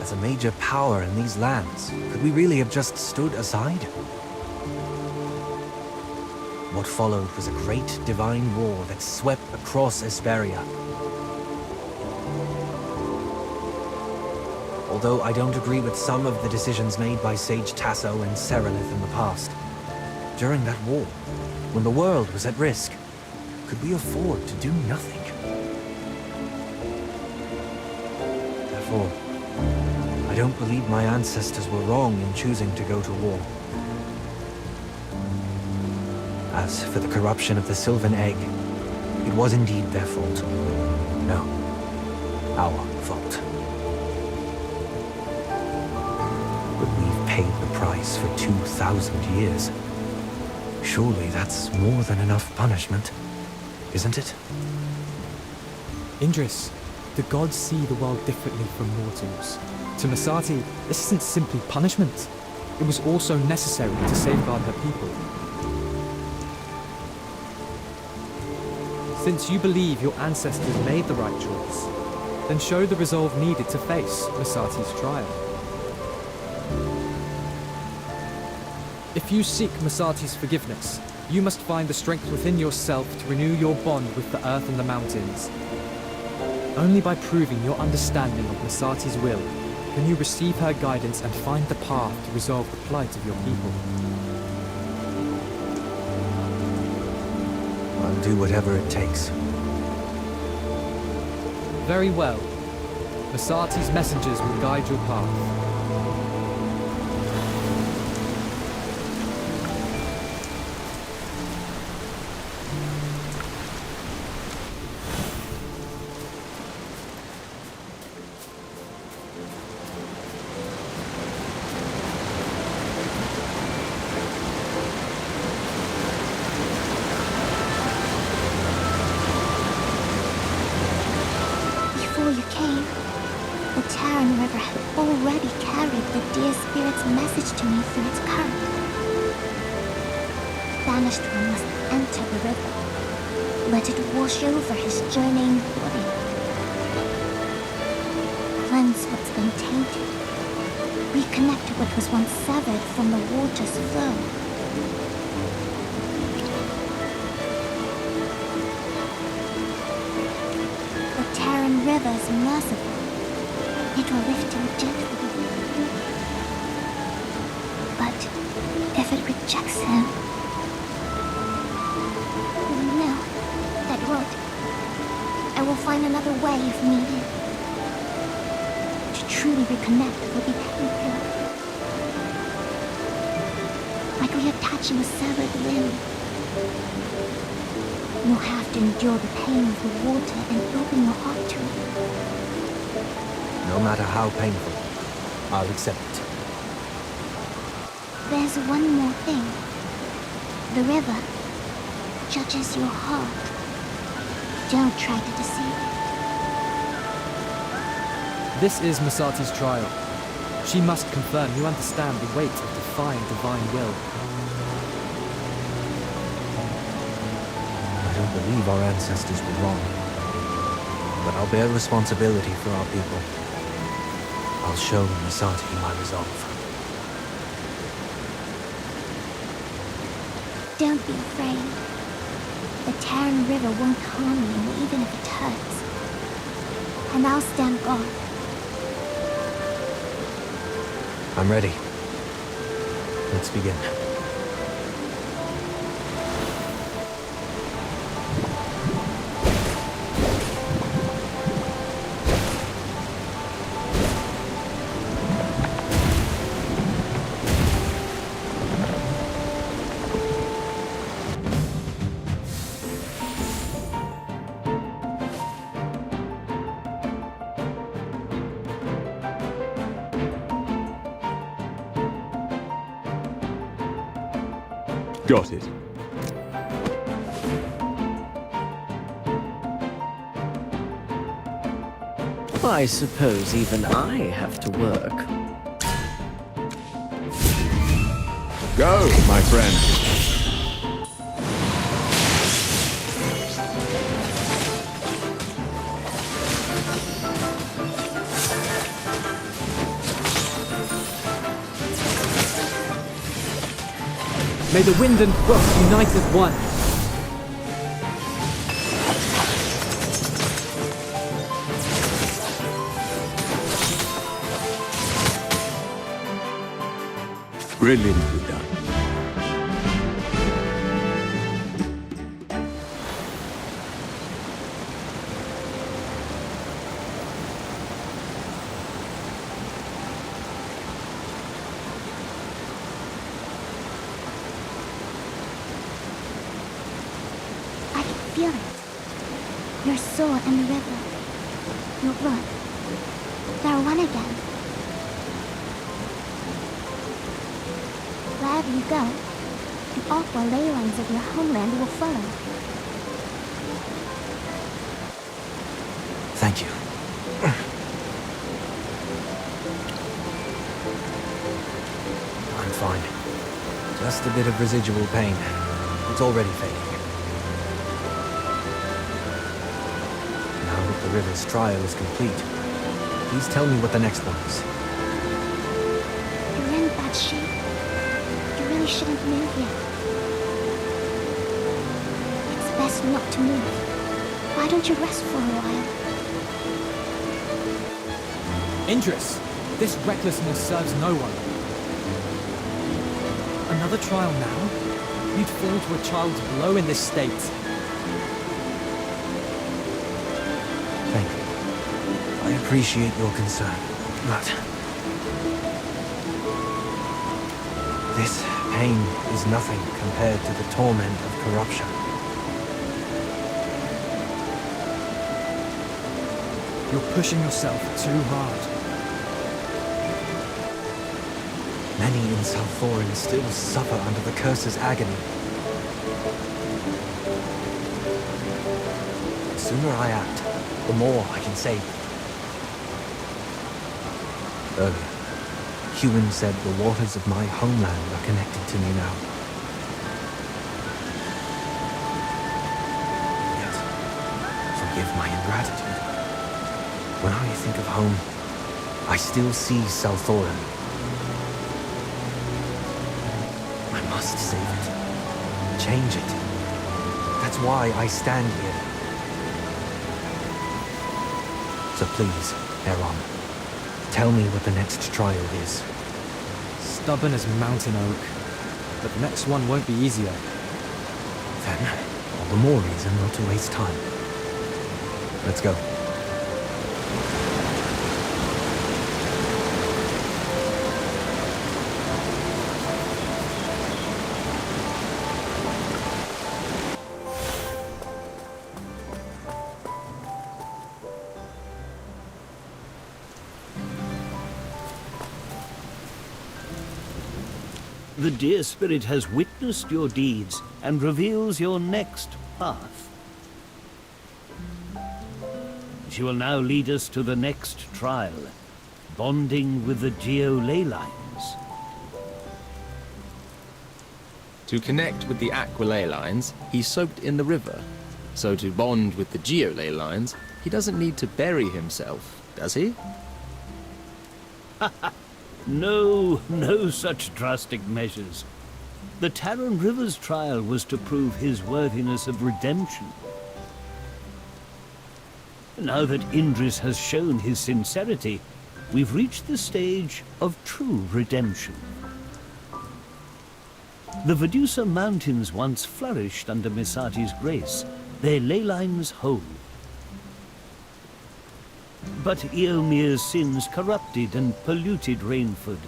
as a major power in these lands, could we really have just stood aside? What followed was a great divine war that swept across Esperia. Although I don't agree with some of the decisions made by Sage Tasso and Serelith in the past, during that war, when the world was at risk, could we afford to do nothing? Therefore, I don't believe my ancestors were wrong in choosing to go to war. As for the corruption of the Sylvan Egg, it was indeed their fault. No, our fault. But we've paid the price. price for 2,000 years. Surely that's more than enough punishment, isn't it? Indris, the gods see the world differently from mortals. To Masati, this isn't simply punishment. It was also necessary to safeguard her people. Since you believe your ancestors made the right choice, then show the resolve needed to face Masati's trial. If you seek Masati's forgiveness, you must find the strength within yourself to renew your bond with the earth and the mountains. Only by proving your understanding of Masati's will can you receive her guidance and find the path to resolve the plight of your people. I'll do whatever it takes. Very well. Masati's messengers will guide your path. Before you came, the Terran River had already carried the dear spirit's message to me through its current. Banished one must enter the river. Let it wash over his journeying body. Cleanse what's been tainted. Reconnect what was once severed from the water's flow. The Terran River is merciful. It will lift him gently. But if it rejects him... No, that won't. I will find another way if needed. To truly reconnect will be painful. Like reattaching a severed limb. You'll have to endure the pain of the water and open your heart to it. No matter how painful, I'll accept it. There's one more thing. The river judges your heart. Don't try to deceive it. This is Masati's trial. She must confirm you understand the weight of defying divine will. I don't believe our ancestors were wrong. But I'll bear responsibility for our people. I'll show Masati my resolve. Don't be afraid. The Terran River won't harm you even if it hurts. And I'll stand guard. I'm ready. Let's begin. Got it. I suppose even I have to work. Go, my friend. May the wind and frost unite as one. Brilliantly done. I can feel it. Your soul and the river. Your blood. They're one again. Wherever you go, the aqua ley lines of your homeland will follow. Thank you. I'm fine. Just a bit of residual pain. It's already fading. Now that the river's trial is complete, please tell me what the next one is. You're in bad shape. You really shouldn't move yet. It's best not to move. Why don't you rest for a while? Indris, this recklessness serves no one. Another trial now? You'd fall to a child's blow in this state. Thank you. I appreciate your concern, but this pain is nothing compared to the torment of corruption. You're pushing yourself too hard. Many in Salthorin still suffer under the curse's agony. The sooner I act, the more I can save. Earlier, Huon said the waters of my homeland are connected to me now. Yet, forgive my ingratitude. When I think of home, I still see Salthorin. I must save it. Change it. That's why I stand here. So please, Eron, tell me what the next trial is. Stubborn as mountain oak. But the next one won't be easier. Then, all the more reason not to waste time. Let's go. The dear spirit has witnessed your deeds and reveals your next path. She will now lead us to the next trial, bonding with the Geo ley lines. To connect with the aqua ley lines, he's soaked in the river. So to bond with the Geo ley lines, he doesn't need to bury himself, does he? No such drastic measures. The Taran River's trial was to prove his worthiness of redemption. Now that Indris has shown his sincerity, we've reached the stage of true redemption. The Vedusa Mountains once flourished under Misati's grace, their ley lines whole. But Eomir's sins corrupted and polluted Rainford.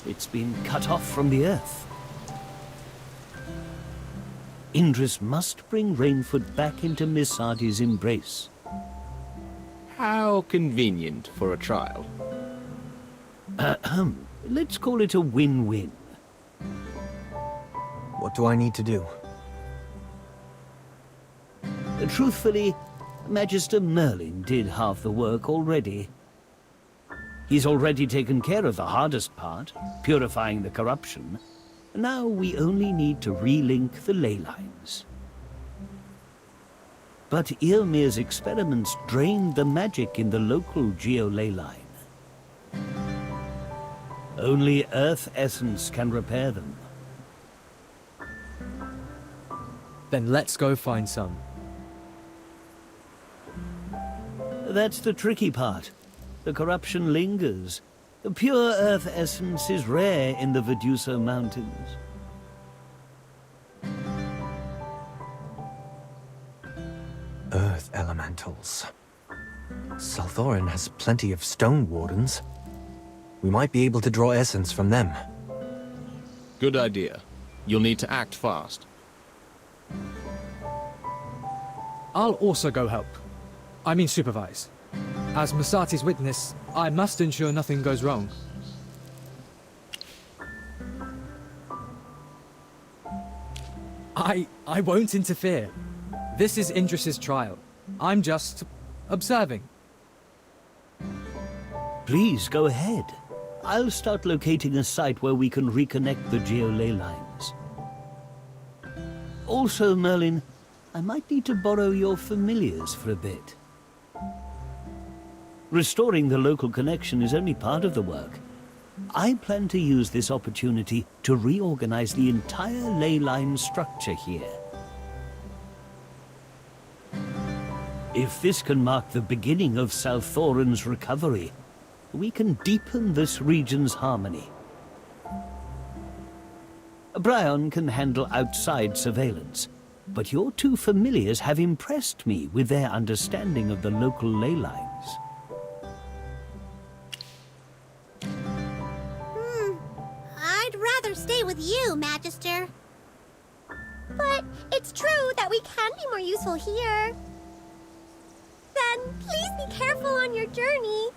It's been cut off from the earth. Indris must bring Rainford back into Misati's embrace. How convenient for a trial. Let's call it a win-win. What do I need to do? Truthfully, Magister Merlin did half the work already. He's already taken care of the hardest part, purifying the corruption. Now we only need to relink the ley lines. But Eomir's experiments drained the magic in the local Geo ley line. Only Earth Essence can repair them. Then let's go find some. That's the tricky part. The corruption lingers. The pure Earth Essence is rare in the Vedusa Mountains. Earth elementals. Salthorin has plenty of stone wardens. We might be able to draw essence from them. Good idea. You'll need to act fast. I'll also go help. I mean supervise. As Misati's witness, I must ensure nothing goes wrong. I won't interfere. This is Indris's trial. I'm just observing. Please go ahead. I'll start locating a site where we can reconnect the geoley lines. Also, Merlin, I might need to borrow your familiars for a bit. Restoring the local connection is only part of the work. I plan to use this opportunity to reorganize the entire ley line structure here. If this can mark the beginning of South Thorin's recovery, we can deepen this region's harmony. Bryon can handle outside surveillance, but your two familiars have impressed me with their understanding of the local ley lines. I'd rather stay with you, Magister. But it's true that we can be more useful here. Then please be careful on your journey.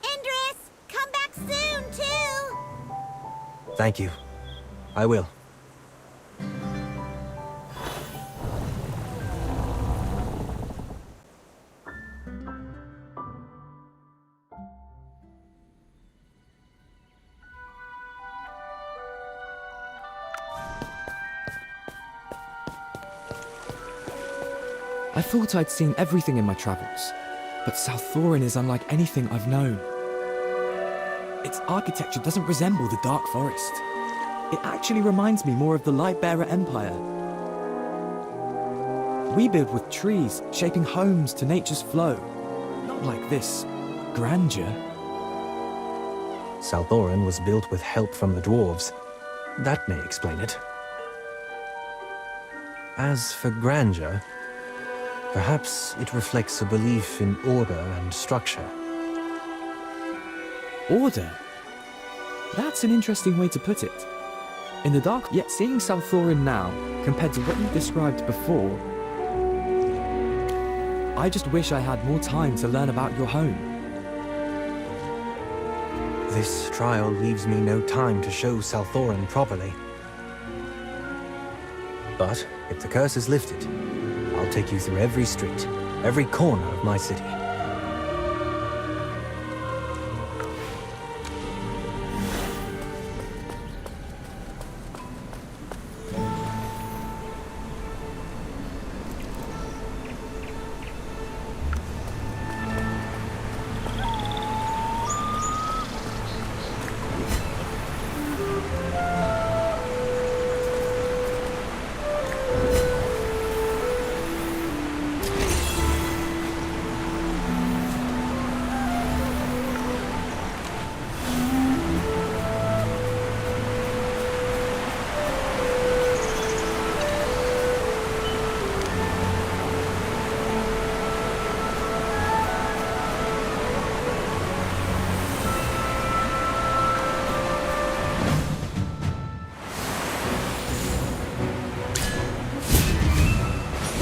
Indris, come back soon, too. Thank you. I will. I thought I'd seen everything in my travels, but South Thorin is unlike anything I've known. Its architecture doesn't resemble the Dark Forest. It actually reminds me more of the Lightbearer Empire. We build with trees, shaping homes to nature's flow. Not like this grandeur. South Thorin was built with help from the dwarves. That may explain it. As for grandeur, perhaps it reflects a belief in order and structure. Order? That's an interesting way to put it. In the dark, yet seeing South Thorin now, compared to what you described before, I just wish I had more time to learn about your home. This trial leaves me no time to show South Thorin properly. But if the curse is lifted, I'll take you through every street, every corner of my city.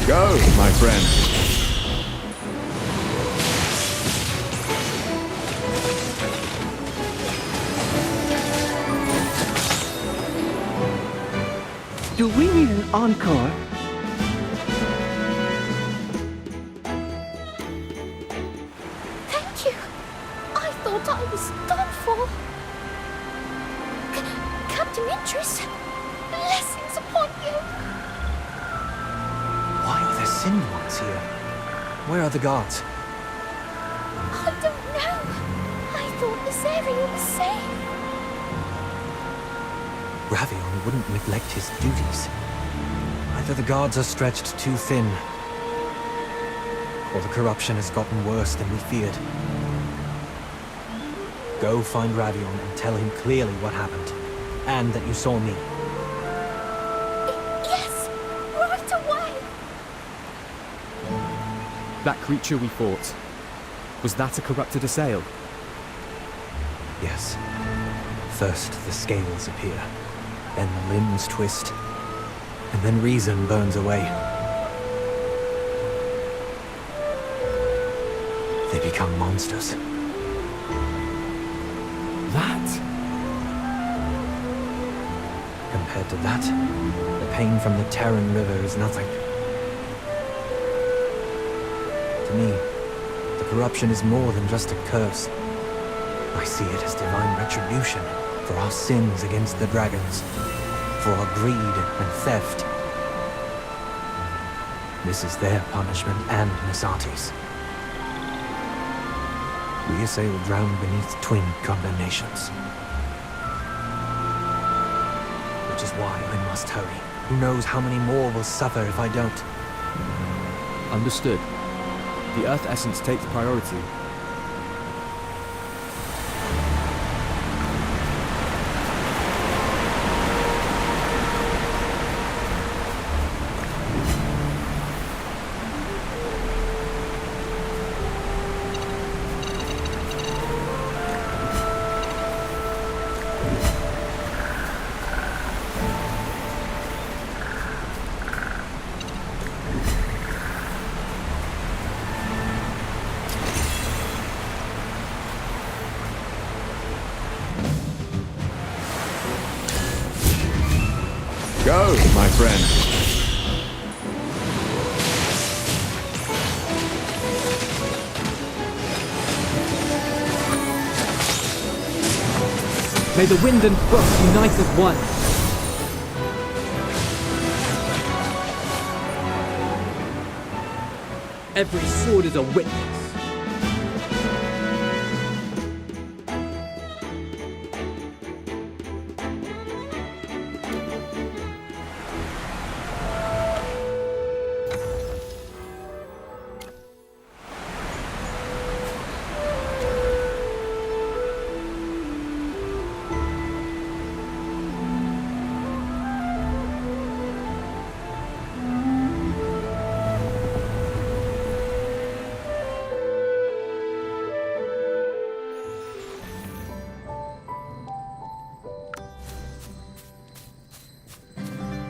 Go, my friend. Do we need an encore? Thank you. I thought I was done for. Captain Indris, blessings upon you. Why are there Sin ones here? Where are the guards? I don't know. I thought this area was safe. Ravion wouldn't neglect his duties. Either the guards are stretched too thin, or the corruption has gotten worse than we feared. Go find Ravion and tell him clearly what happened, and that you saw me. Yes, right away. That creature we fought, was that a corrupted assail? Yes. First the scales appear, then the limbs twist, and then reason burns away. They become monsters. That? compared to that. The pain from the Terran River is nothing. To me, the corruption is more than just a curse. I see it as divine retribution for our sins against the dragons, for our greed and theft. This is their punishment and Misati's. We assail drowned beneath twin condemnations. Which is why I must hurry. Who knows how many more will suffer if I don't. Understood. The Earth Essence takes priority. Go, my friend. May the wind and frost unite as one. Every sword is a witness.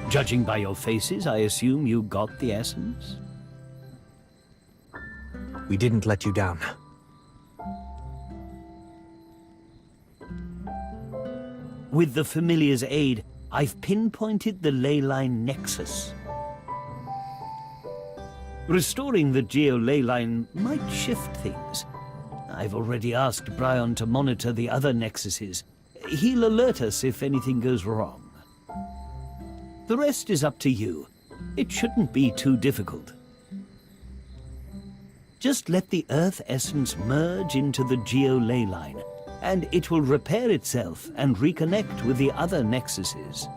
Judging by your faces, I assume you got the essence? We didn't let you down. With the Familiar's aid, I've pinpointed the leyline nexus. Restoring the geoleyline might shift things. I've already asked Bryon to monitor the other nexuses. He'll alert us if anything goes wrong. The rest is up to you. It shouldn't be too difficult. Just let the Earth Essence merge into the geoleyline, and it will repair itself and reconnect with the other nexuses.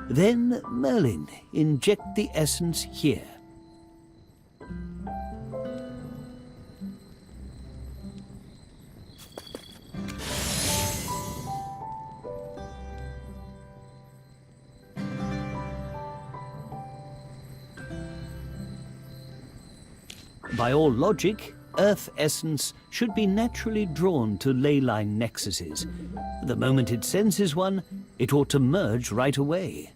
Then, Merlin, inject the essence here. By all logic, Earth Essence should be naturally drawn to leyline nexuses. The moment it senses one, it ought to merge right away.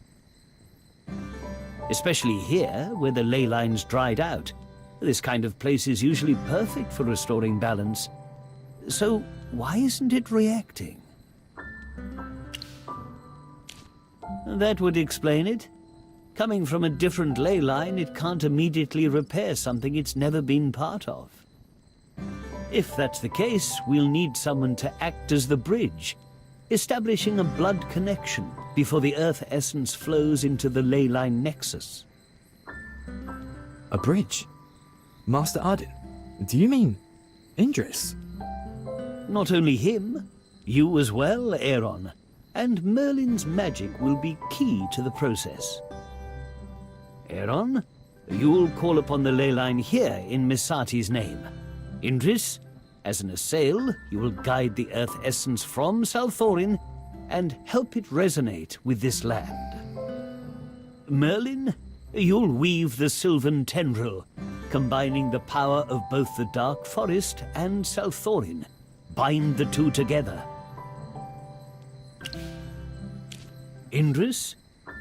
Especially here, where the ley line's dried out. This kind of place is usually perfect for restoring balance. So, why isn't it reacting? That would explain it. Coming from a different ley line, it can't immediately repair something it's never been part of. If that's the case, we'll need someone to act as the bridge, establishing a blood connection before the Earth Essence flows into the ley line nexus. A bridge? Master Arden, do you mean Indris? Not only him, you as well, Aeron, and Merlin's magic will be key to the process. Aeron, you'll call upon the ley line here in Misati's name. Indris, as an assail, you will guide the Earth Essence from Salthorin and help it resonate with this land. Merlin, you'll weave the Sylvan Tendril, combining the power of both the Dark Forest and Salthorin. Bind the two together. Indris,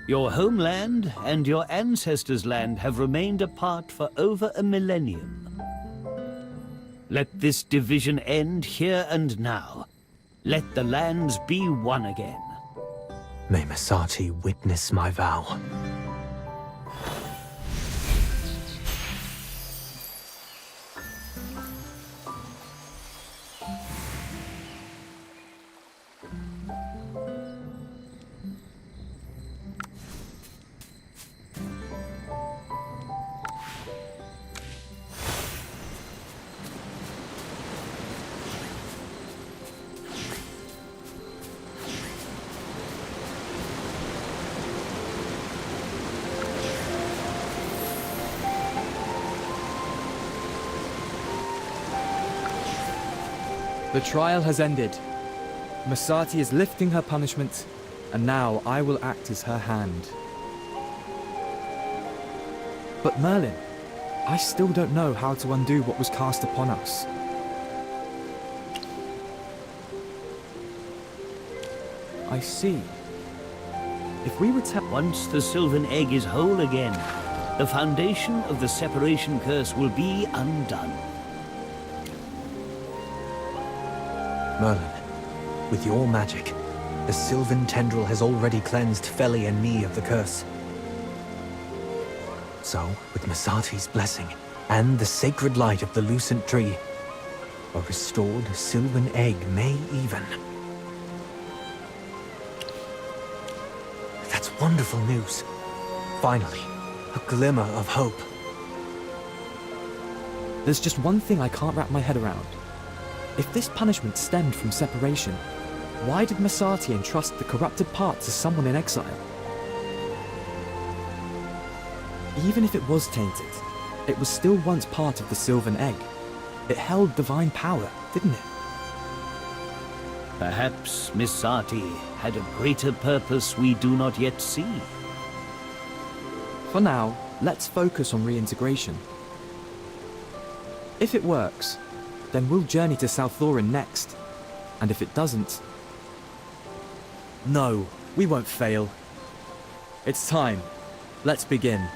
your homeland and your ancestors' land have remained apart for over a millennium. Let this division end here and now. Let the lands be one again. May Masati witness my vow. The trial has ended. Masati is lifting her punishment, and now I will act as her hand. But Merlin, I still don't know how to undo what was cast upon us. I see. If we were to... Once the Sylvan Egg is whole again, the foundation of the separation curse will be undone. Merlin, with your magic, the Sylvan Tendril has already cleansed Feli and me of the curse. So, with Masati's blessing, and the sacred light of the Lucent Tree, a restored Sylvan Egg may even... That's wonderful news. Finally, a glimmer of hope. There's just one thing I can't wrap my head around. If this punishment stemmed from separation, why did Masati entrust the corrupted part to someone in exile? Even if it was tainted, it was still once part of the Sylvan Egg. It held divine power, didn't it? Perhaps Masati had a greater purpose we do not yet see. For now, let's focus on reintegration. If it works, then we'll journey to South Thorin next. And if it doesn't... No, we won't fail. It's time. Let's begin.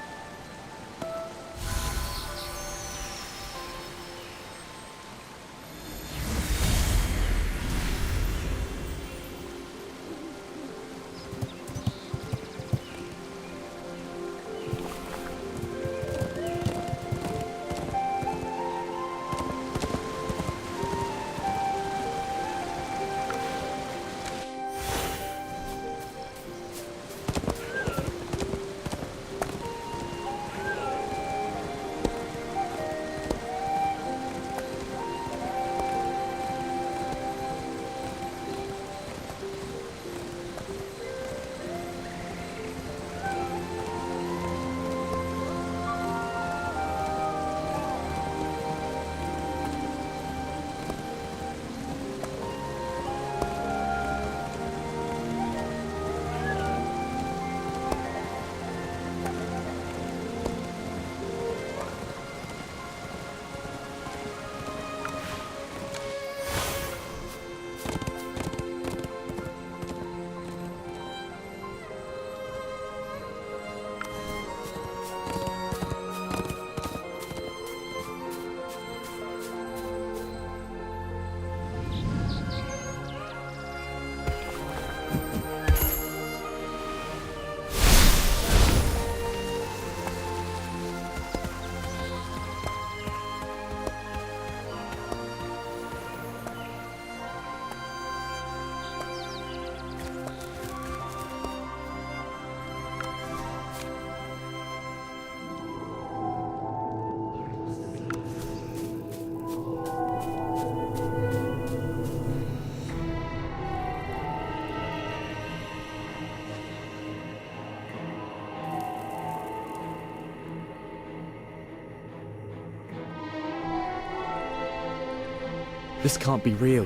This can't be real.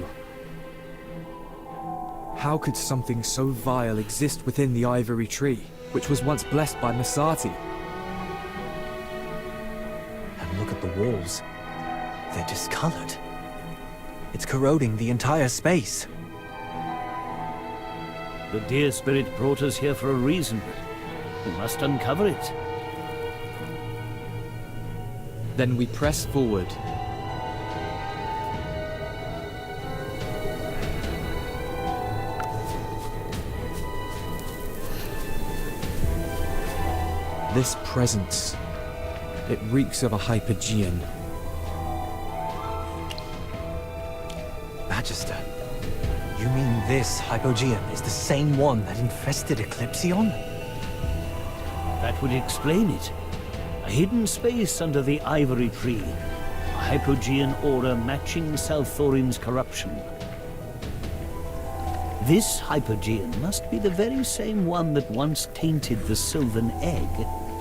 How could something so vile exist within the Ivory Tree, which was once blessed by Masati? And look at the walls. They're discolored. It's corroding the entire space. The dear spirit brought us here for a reason. We must uncover it. Then we press forward. This presence, it reeks of a Hypogean. Magister, you mean this Hypogean is the same one that infested Eclipsion? That would explain it. A hidden space under the ivory tree. A Hypogean aura matching Salthorin's corruption. This Hypogean must be the very same one that once tainted the Sylvan Egg,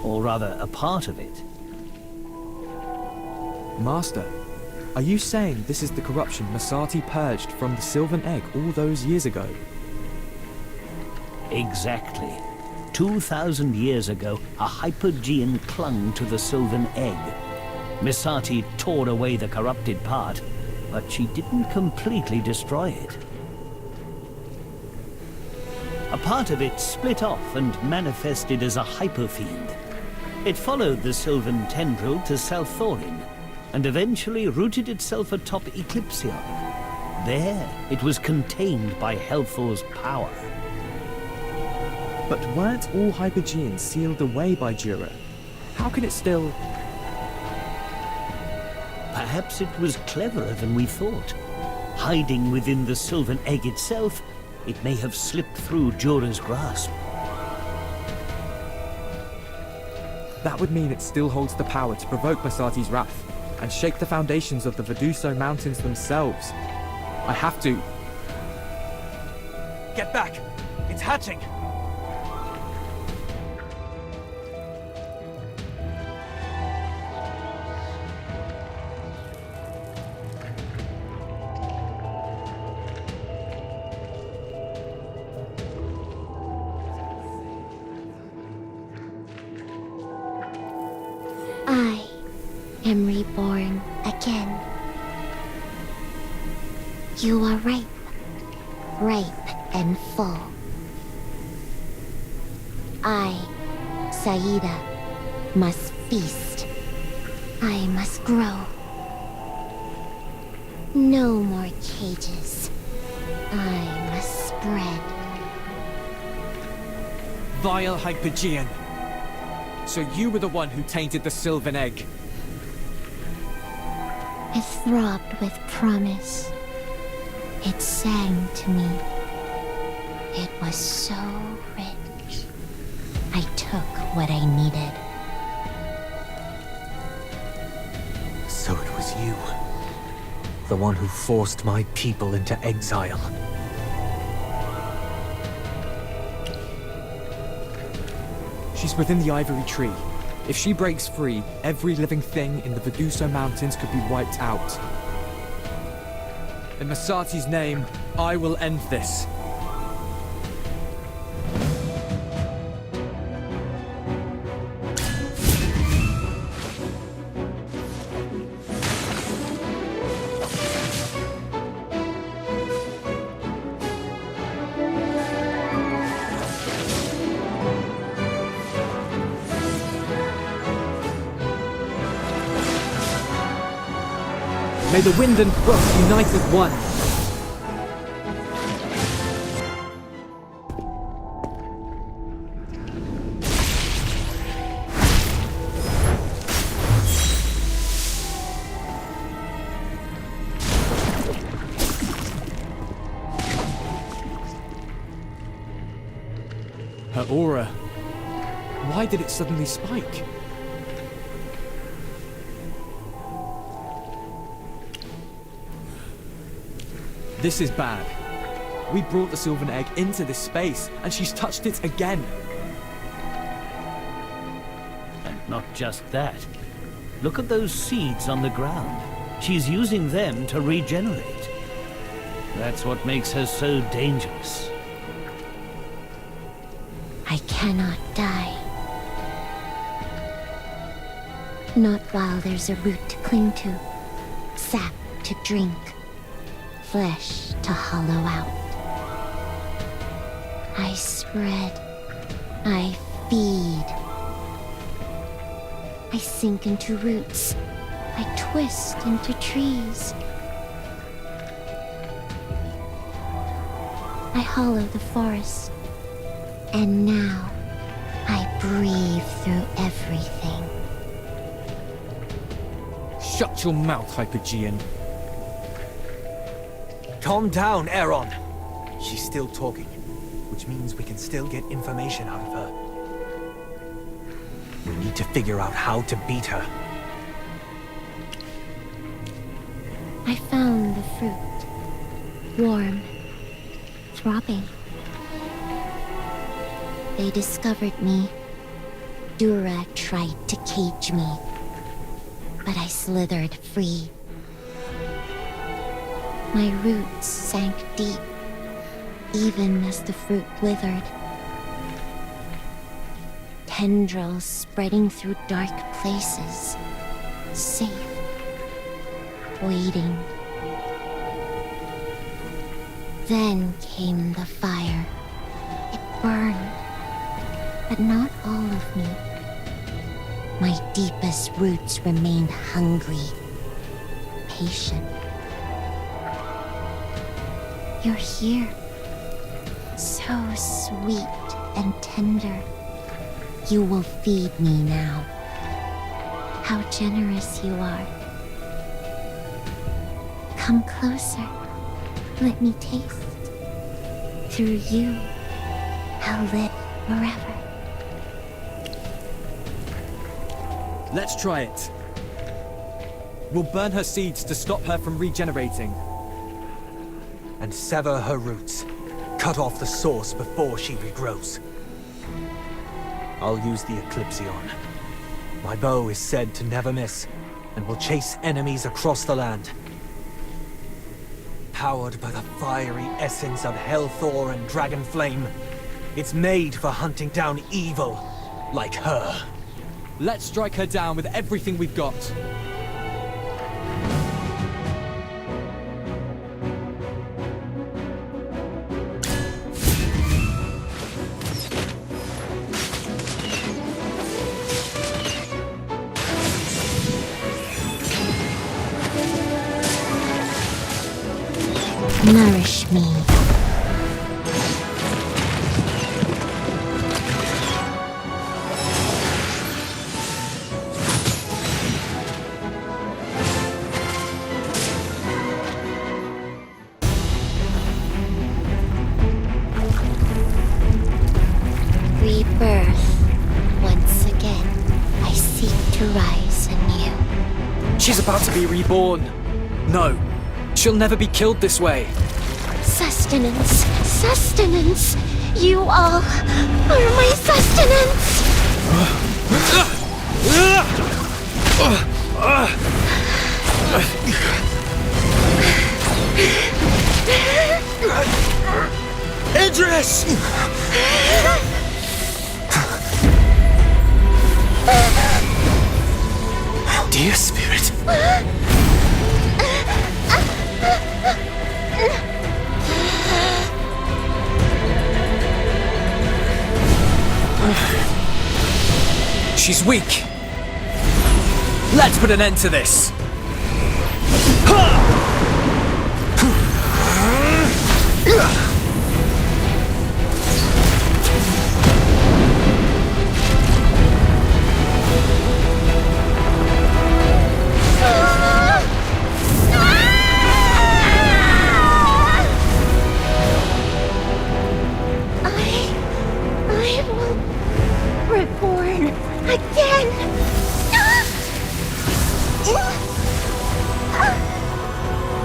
or rather, a part of it. Master, are you saying this is the corruption Masati purged from the Sylvan Egg all those years ago? Exactly. 2,000 years ago, a Hypogean clung to the Sylvan Egg. Masati tore away the corrupted part, but she didn't completely destroy it. A part of it split off and manifested as a Hypofiend. It followed the Sylvan tendril to Salthorin, and eventually rooted itself atop Eclipsion. There, it was contained by Helthor's power. But weren't all Hypogeans sealed away by Jura? How can it still... Perhaps it was cleverer than we thought. Hiding within the Sylvan Egg itself, it may have slipped through Jura's grasp. That would mean it still holds the power to provoke Masati's wrath, and shake the foundations of the Veduso Mountains themselves. I have to... Get back! It's hatching! I am reborn again. You are ripe and full. I, Saida, must feast. I must grow. No more cages. I must spread. Vile Hypogean. So you were the one who tainted the Sylvan Egg. It throbbed with promise. It sang to me. It was so rich. I took what I needed. So it was you. The one who forced my people into exile. She's within the ivory tree. If she breaks free, every living thing in the Veduso Mountains could be wiped out. In Masati's name, I will end this. May the wind and frost unite as one. Her aura. Why did it suddenly spike? This is bad. We brought the Sylvan Egg into this space, and she's touched it again. And not just that. Look at those seeds on the ground. She's using them to regenerate. That's what makes her so dangerous. I cannot die. Not while there's a root to cling to, sap to drink, flesh to hollow out. I spread. I feed. I sink into roots. I twist into trees. I hollow the forest. And now, I breathe through everything. Shut your mouth, Hypogean. Calm down, Aeron. She's still talking, which means we can still get information out of her. We need to figure out how to beat her. I found the fruit. Warm. Throbbing. They discovered me. Dura tried to cage me, but I slithered free. My roots sank deep, even as the fruit withered. Tendrils spreading through dark places, safe, waiting. Then came the fire. It burned, but not all of me. My deepest roots remained hungry, patient. You're here, so sweet and tender. You will feed me now. How generous you are. Come closer. Let me taste. Through you, I'll live forever. Let's try it. We'll burn her seeds to stop her from regenerating. And sever her roots. Cut off the source before she regrows. I'll use the Eclipsion. My bow is said to never miss, and will chase enemies across the land. Powered by the fiery essence of Hellthor and Dragonflame, it's made for hunting down evil like her. Let's strike her down with everything we've got. Nourish me. Rebirth. Once again, I seek to rise anew. She's about to be reborn. No, she'll never be killed this way. Sustenance, sustenance. You all are my sustenance. Idris! Dear Spirit. She's weak. Let's put an end to this. I will reborn again.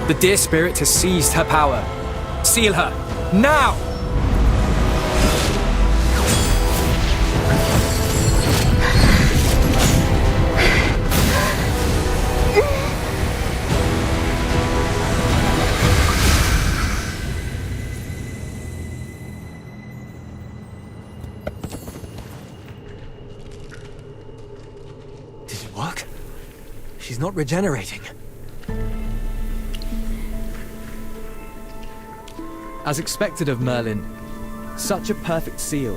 The Deer Spirit has seized her power. Seal her, now! Did it work? She's not regenerating. As expected of Merlin, such a perfect seal.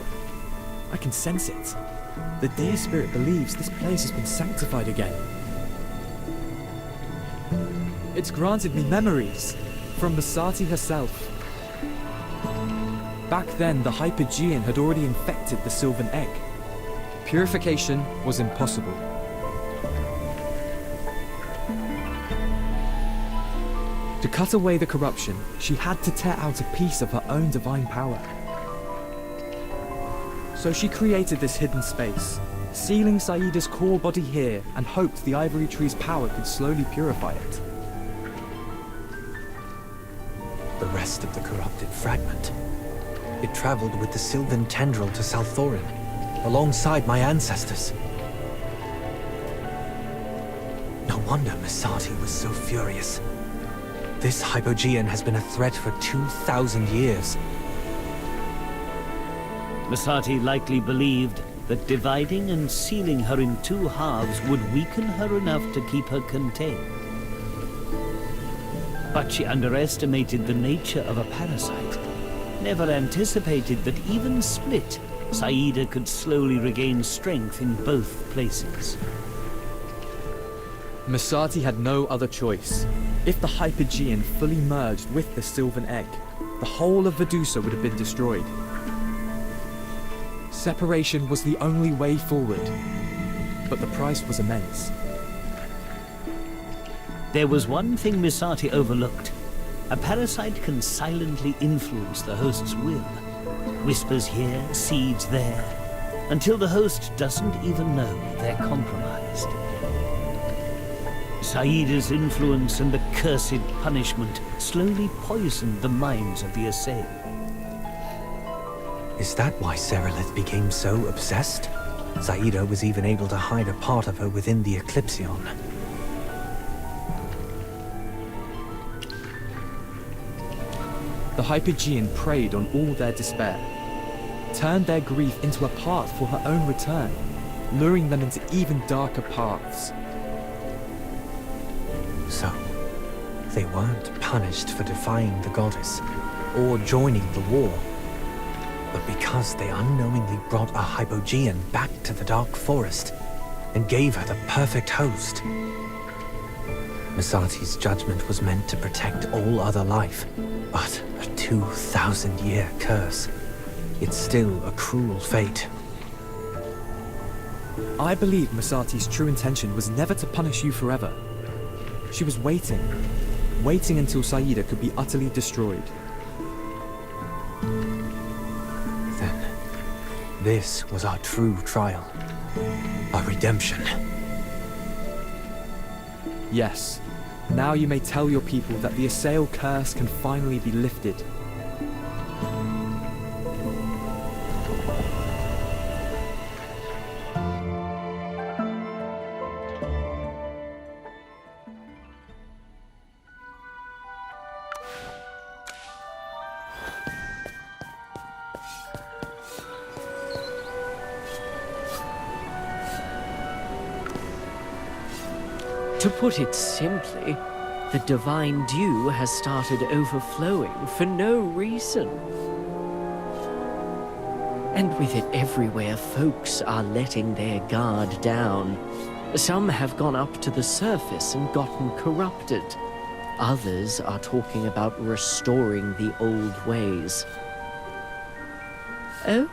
I can sense it. The Deer Spirit believes this place has been sanctified again. It's granted me memories from Basati herself. Back then, the Hypogean had already infected the Sylvan Egg. Purification was impossible. To cut away the corruption, she had to tear out a piece of her own divine power. So she created this hidden space, sealing Saida's core body here, and hoped the Ivory Tree's power could slowly purify it. The rest of the corrupted fragment. It traveled with the Sylvan tendril to Salthorin, alongside my ancestors. No wonder Misati was so furious. This Hypogean has been a threat for 2,000 years. Misati likely believed that dividing and sealing her in two halves would weaken her enough to keep her contained. But she underestimated the nature of a parasite, never anticipated that even split, Saida could slowly regain strength in both places. Misati had no other choice. If the Hypogean fully merged with the Sylvan Egg, the whole of Vedusa would have been destroyed. Separation was the only way forward, but the price was immense. There was one thing Misati overlooked. A parasite can silently influence the host's will. Whispers here, seeds there, until the host doesn't even know they're compromised. Saida's influence and accursed punishment slowly poisoned the minds of the assailed. Is that why Serelith became so obsessed? Saida was even able to hide a part of her within the Eclipsion. The Hypogean preyed on all their despair, turned their grief into a path for her own return, luring them into even darker paths. So, they weren't punished for defying the goddess, or joining the war, but because they unknowingly brought a Hypogean back to the Dark Forest, and gave her the perfect host. Misati's judgment was meant to protect all other life, but a 2,000-year curse. It's still a cruel fate. I believe Misati's true intention was never to punish you forever. She was waiting until Saida could be utterly destroyed. Then, this was our true trial. Our redemption. Yes. Now you may tell your people that the Assail curse can finally be lifted. To put it simply, the divine dew has started overflowing for no reason. And with it everywhere, folks are letting their guard down. Some have gone up to the surface and gotten corrupted. Others are talking about restoring the old ways. Oh,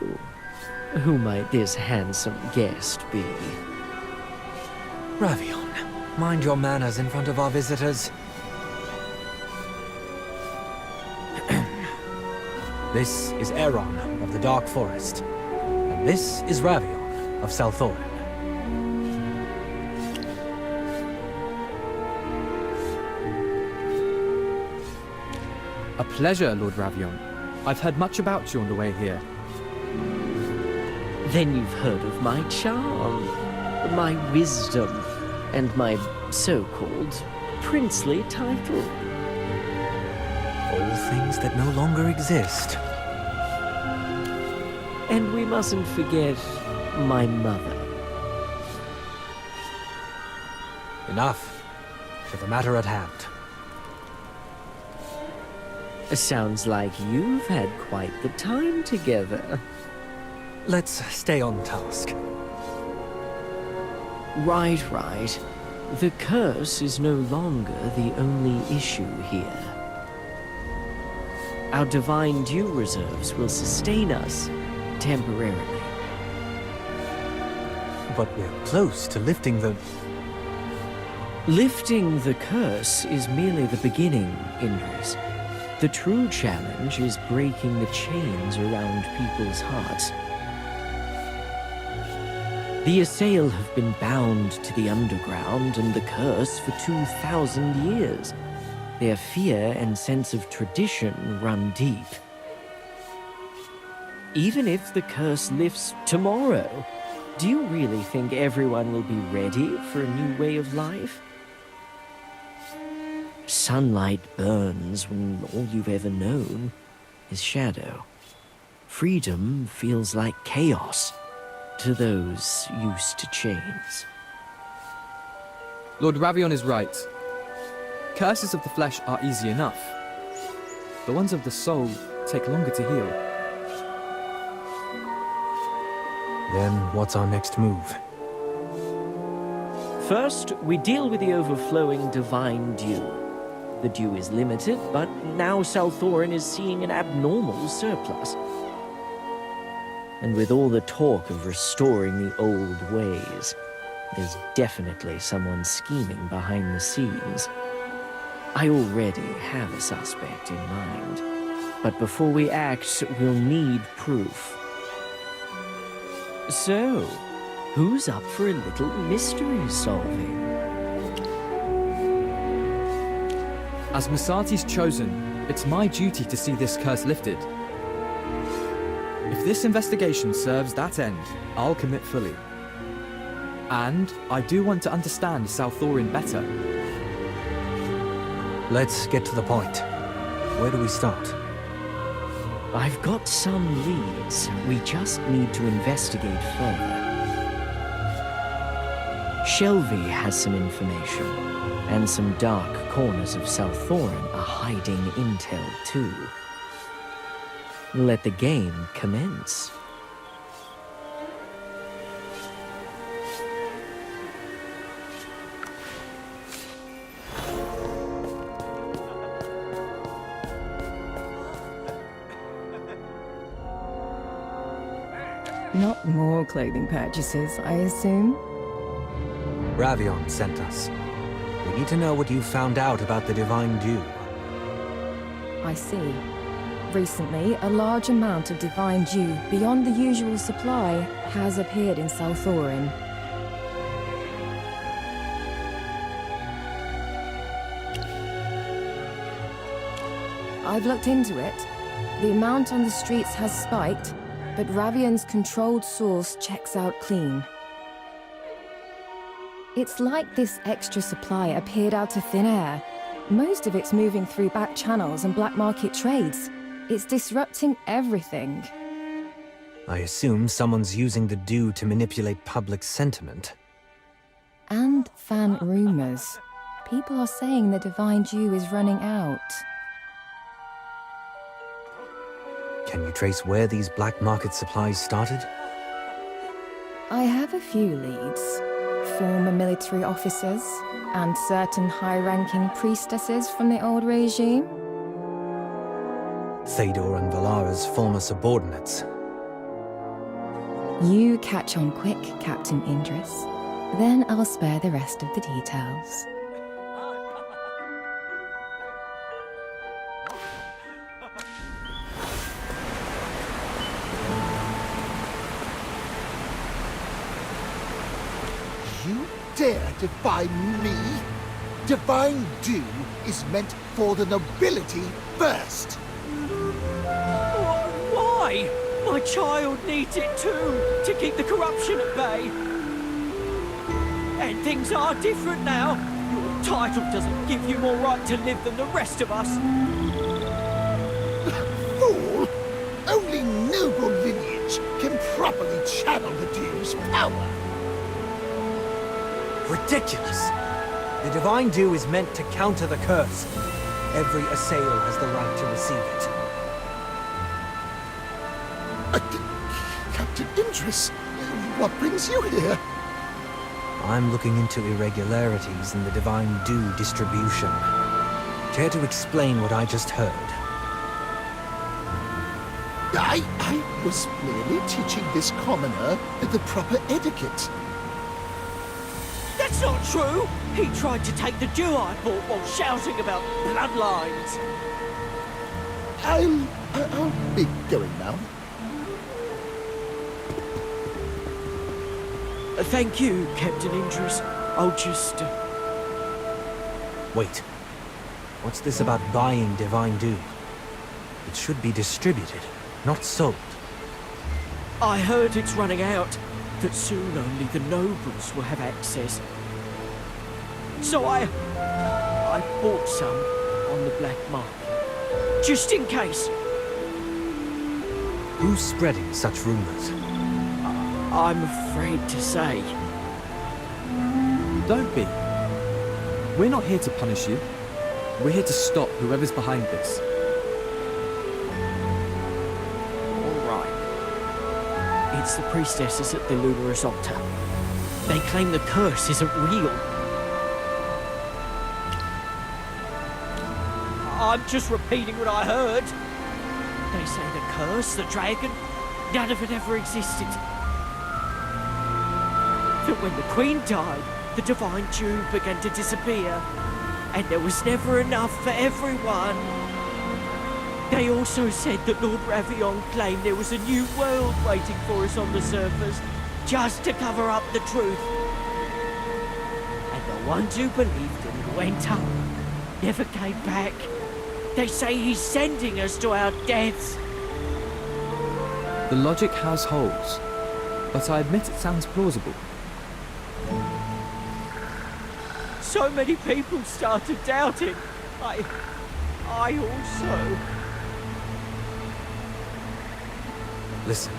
who might this handsome guest be? Ravion, mind your manners in front of our visitors. This is Eron of the Dark Forest, and this is Ravion of Salthorin. A pleasure, Lord Ravion. I've heard much about you on the way here. Then you've heard of my charm, my wisdom, and my so-called princely title. All things that no longer exist. And we mustn't forget my mother. Enough. To the matter at hand. Sounds like you've had quite the time together. Let's stay on task. Right. The curse is no longer the only issue here. Our divine dew reserves will sustain us temporarily. But we're close to lifting the... Lifting the curse is merely the beginning, Indris. The true challenge is breaking the chains around people's hearts. The Assail have been bound to the underground and the curse for 2,000 years. Their fear and sense of tradition run deep. Even if the curse lifts tomorrow, do you really think everyone will be ready for a new way of life? Sunlight burns when all you've ever known is shadow. Freedom feels like chaos to those used to chains. Lord Ravion is right. Curses of the flesh are easy enough. The ones of the soul take longer to heal. Then what's our next move? First, we deal with the overflowing divine dew. The dew is limited, but now Salthorin is seeing an abnormal surplus. And with all the talk of restoring the old ways, there's definitely someone scheming behind the scenes. I already have a suspect in mind. But before we act, we'll need proof. So, who's up for a little mystery solving? As Masati's chosen, it's my duty to see this curse lifted. If this investigation serves that end, I'll commit fully. And I do want to understand Salthorin better. Let's get to the point. Where do we start? I've got some leads. We just need to investigate further. Shelby has some information, and some dark corners of Salthorin are hiding intel too. Let the game commence. Not more clothing purchases, I assume? Ravion sent us. We need to know what you found out about the Divine Dew. I see. Recently, a large amount of divine dew beyond the usual supply has appeared in Salthorin. I've looked into it. The amount on the streets has spiked, but Ravion's controlled source checks out clean. It's like this extra supply appeared out of thin air. Most of it's moving through back channels and black market trades. It's disrupting everything. I assume someone's using the dew to manipulate public sentiment. And fan rumors. People are saying the divine dew is running out. Can you trace where these black market supplies started? I have a few leads. Former military officers, and certain high-ranking priestesses from the old regime. Thaydor and Valara's former subordinates. You catch on quick, Captain Indris. Then I'll spare the rest of the details. You dare defy me? Divine Dew is meant for the nobility first. Why? My child needs it too, to keep the corruption at bay. And things are different now. Your title doesn't give you more right to live than the rest of us. Fool! Only noble lineage can properly channel the Dew's power. Ridiculous! The Divine Dew is meant to counter the curse. Every Assail has the right to receive it. Captain Indris, what brings you here? I'm looking into irregularities in the Divine Dew distribution. Care to explain what I just heard? I was merely teaching this commoner the proper etiquette. That's not true! He tried to take the Jew I bought while shouting about bloodlines. I'll be going now. Thank you, Captain Indris. I'll just... Wait. What's this about buying divine dew? It should be distributed, not sold. I heard it's running out, that soon only the nobles will have access. So I bought some on the black market, just in case. Who's spreading such rumors? I'm afraid to say. Don't be. We're not here to punish you. We're here to stop whoever's behind this. All right. It's the priestesses at the Lunaris altar. They claim the curse isn't real. I'm just repeating what I heard. They say the curse, the dragon, none of it ever existed. That when the Queen died, the divine dew began to disappear, and there was never enough for everyone. They also said that Lord Ravion claimed there was a new world waiting for us on the surface, just to cover up the truth. And the ones who believed him went up, never came back. They say he's sending us to our deaths. The logic has holes, but I admit it sounds plausible. So many people started doubting. I also... Listen,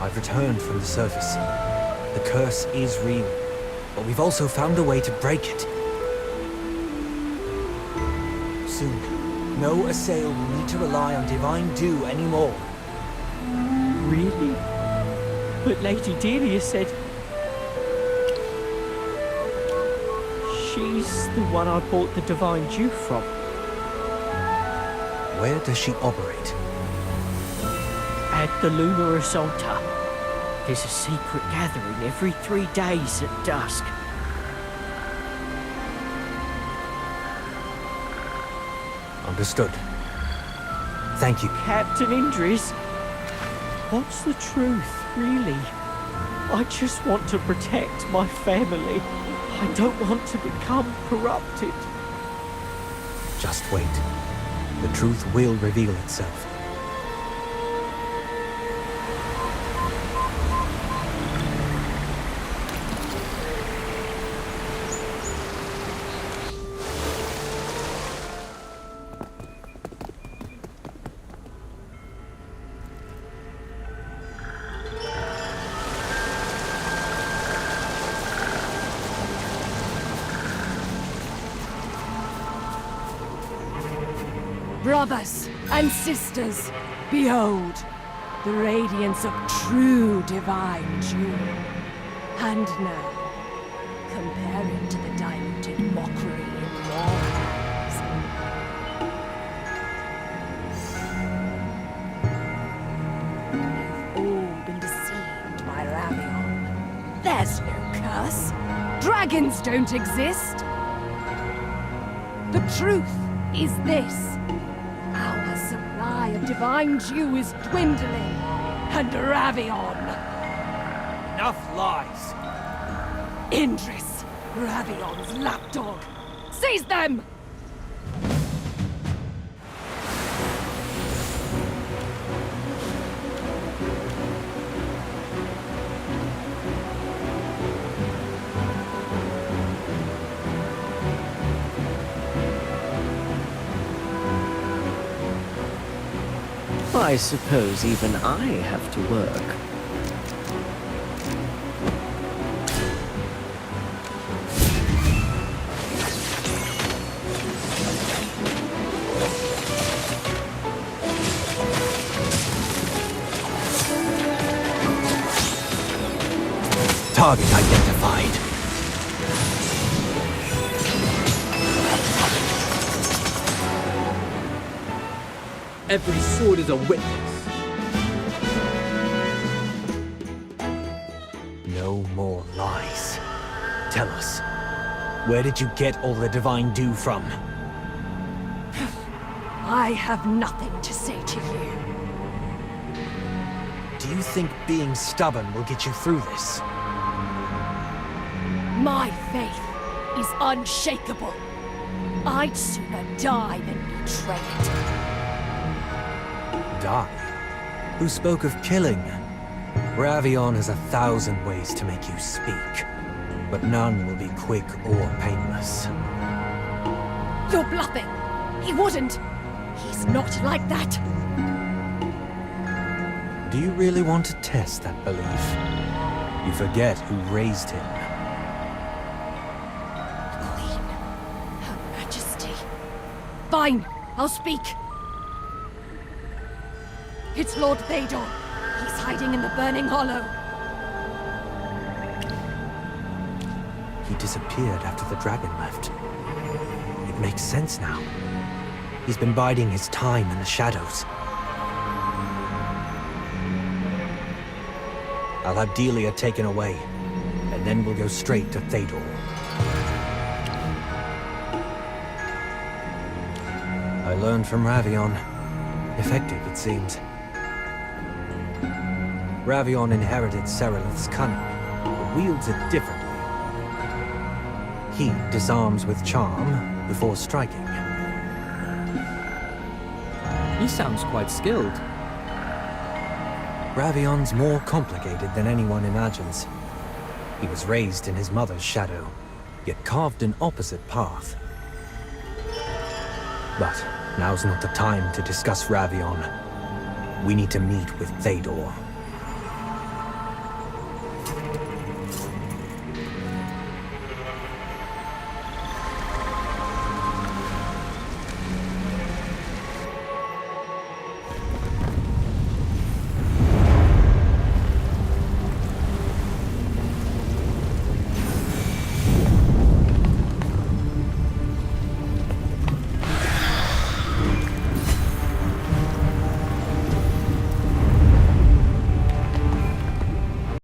I've returned from the surface. The curse is real, but we've also found a way to break it. Soon, no assail will need to rely on divine dew anymore. Really? But Lady Delia said... She's the one I bought the divine dew from. Where does she operate? At the Lunaris altar. There's a secret gathering every 3 days at dusk. Understood. Thank you. Captain Indris, what's the truth, really? I just want to protect my family. I don't want to become corrupted. Just wait. The truth will reveal itself. Brothers and sisters, behold, the radiance of true divine dew. And now, compare it to the diluted mockery in your eyes. You've all been deceived by Ravion. There's no curse. Dragons don't exist. The truth is this. Our supply of divine dew is dwindling, and Ravion... Enough lies! Indris, Ravion's lapdog! Seize them! I suppose even I have to work. Target identified. Every sword is a witness. No more lies. Tell us, where did you get all the divine dew from? I have nothing to say to you. Do you think being stubborn will get you through this? My faith is unshakable. I'd sooner die than betray it. Die? Who spoke of killing? Ravion has 1,000 ways to make you speak, but none will be quick or painless. You're bluffing. He wouldn't. He's not like that. Do you really want to test that belief? You forget who raised him. Queen, Her Majesty. Fine, I'll speak. It's Lord Thaydor. He's hiding in the Burning Hollow. He disappeared after the dragon left. It makes sense now. He's been biding his time in the shadows. I'll have Delia taken away, and then we'll go straight to Thaydor. I learned from Ravion. Effective, it seems. Ravion inherited Serelith's cunning, but wields it differently. He disarms with charm before striking. He sounds quite skilled. Ravion's more complicated than anyone imagines. He was raised in his mother's shadow, yet carved an opposite path. But now's not the time to discuss Ravion. We need to meet with Thaydor.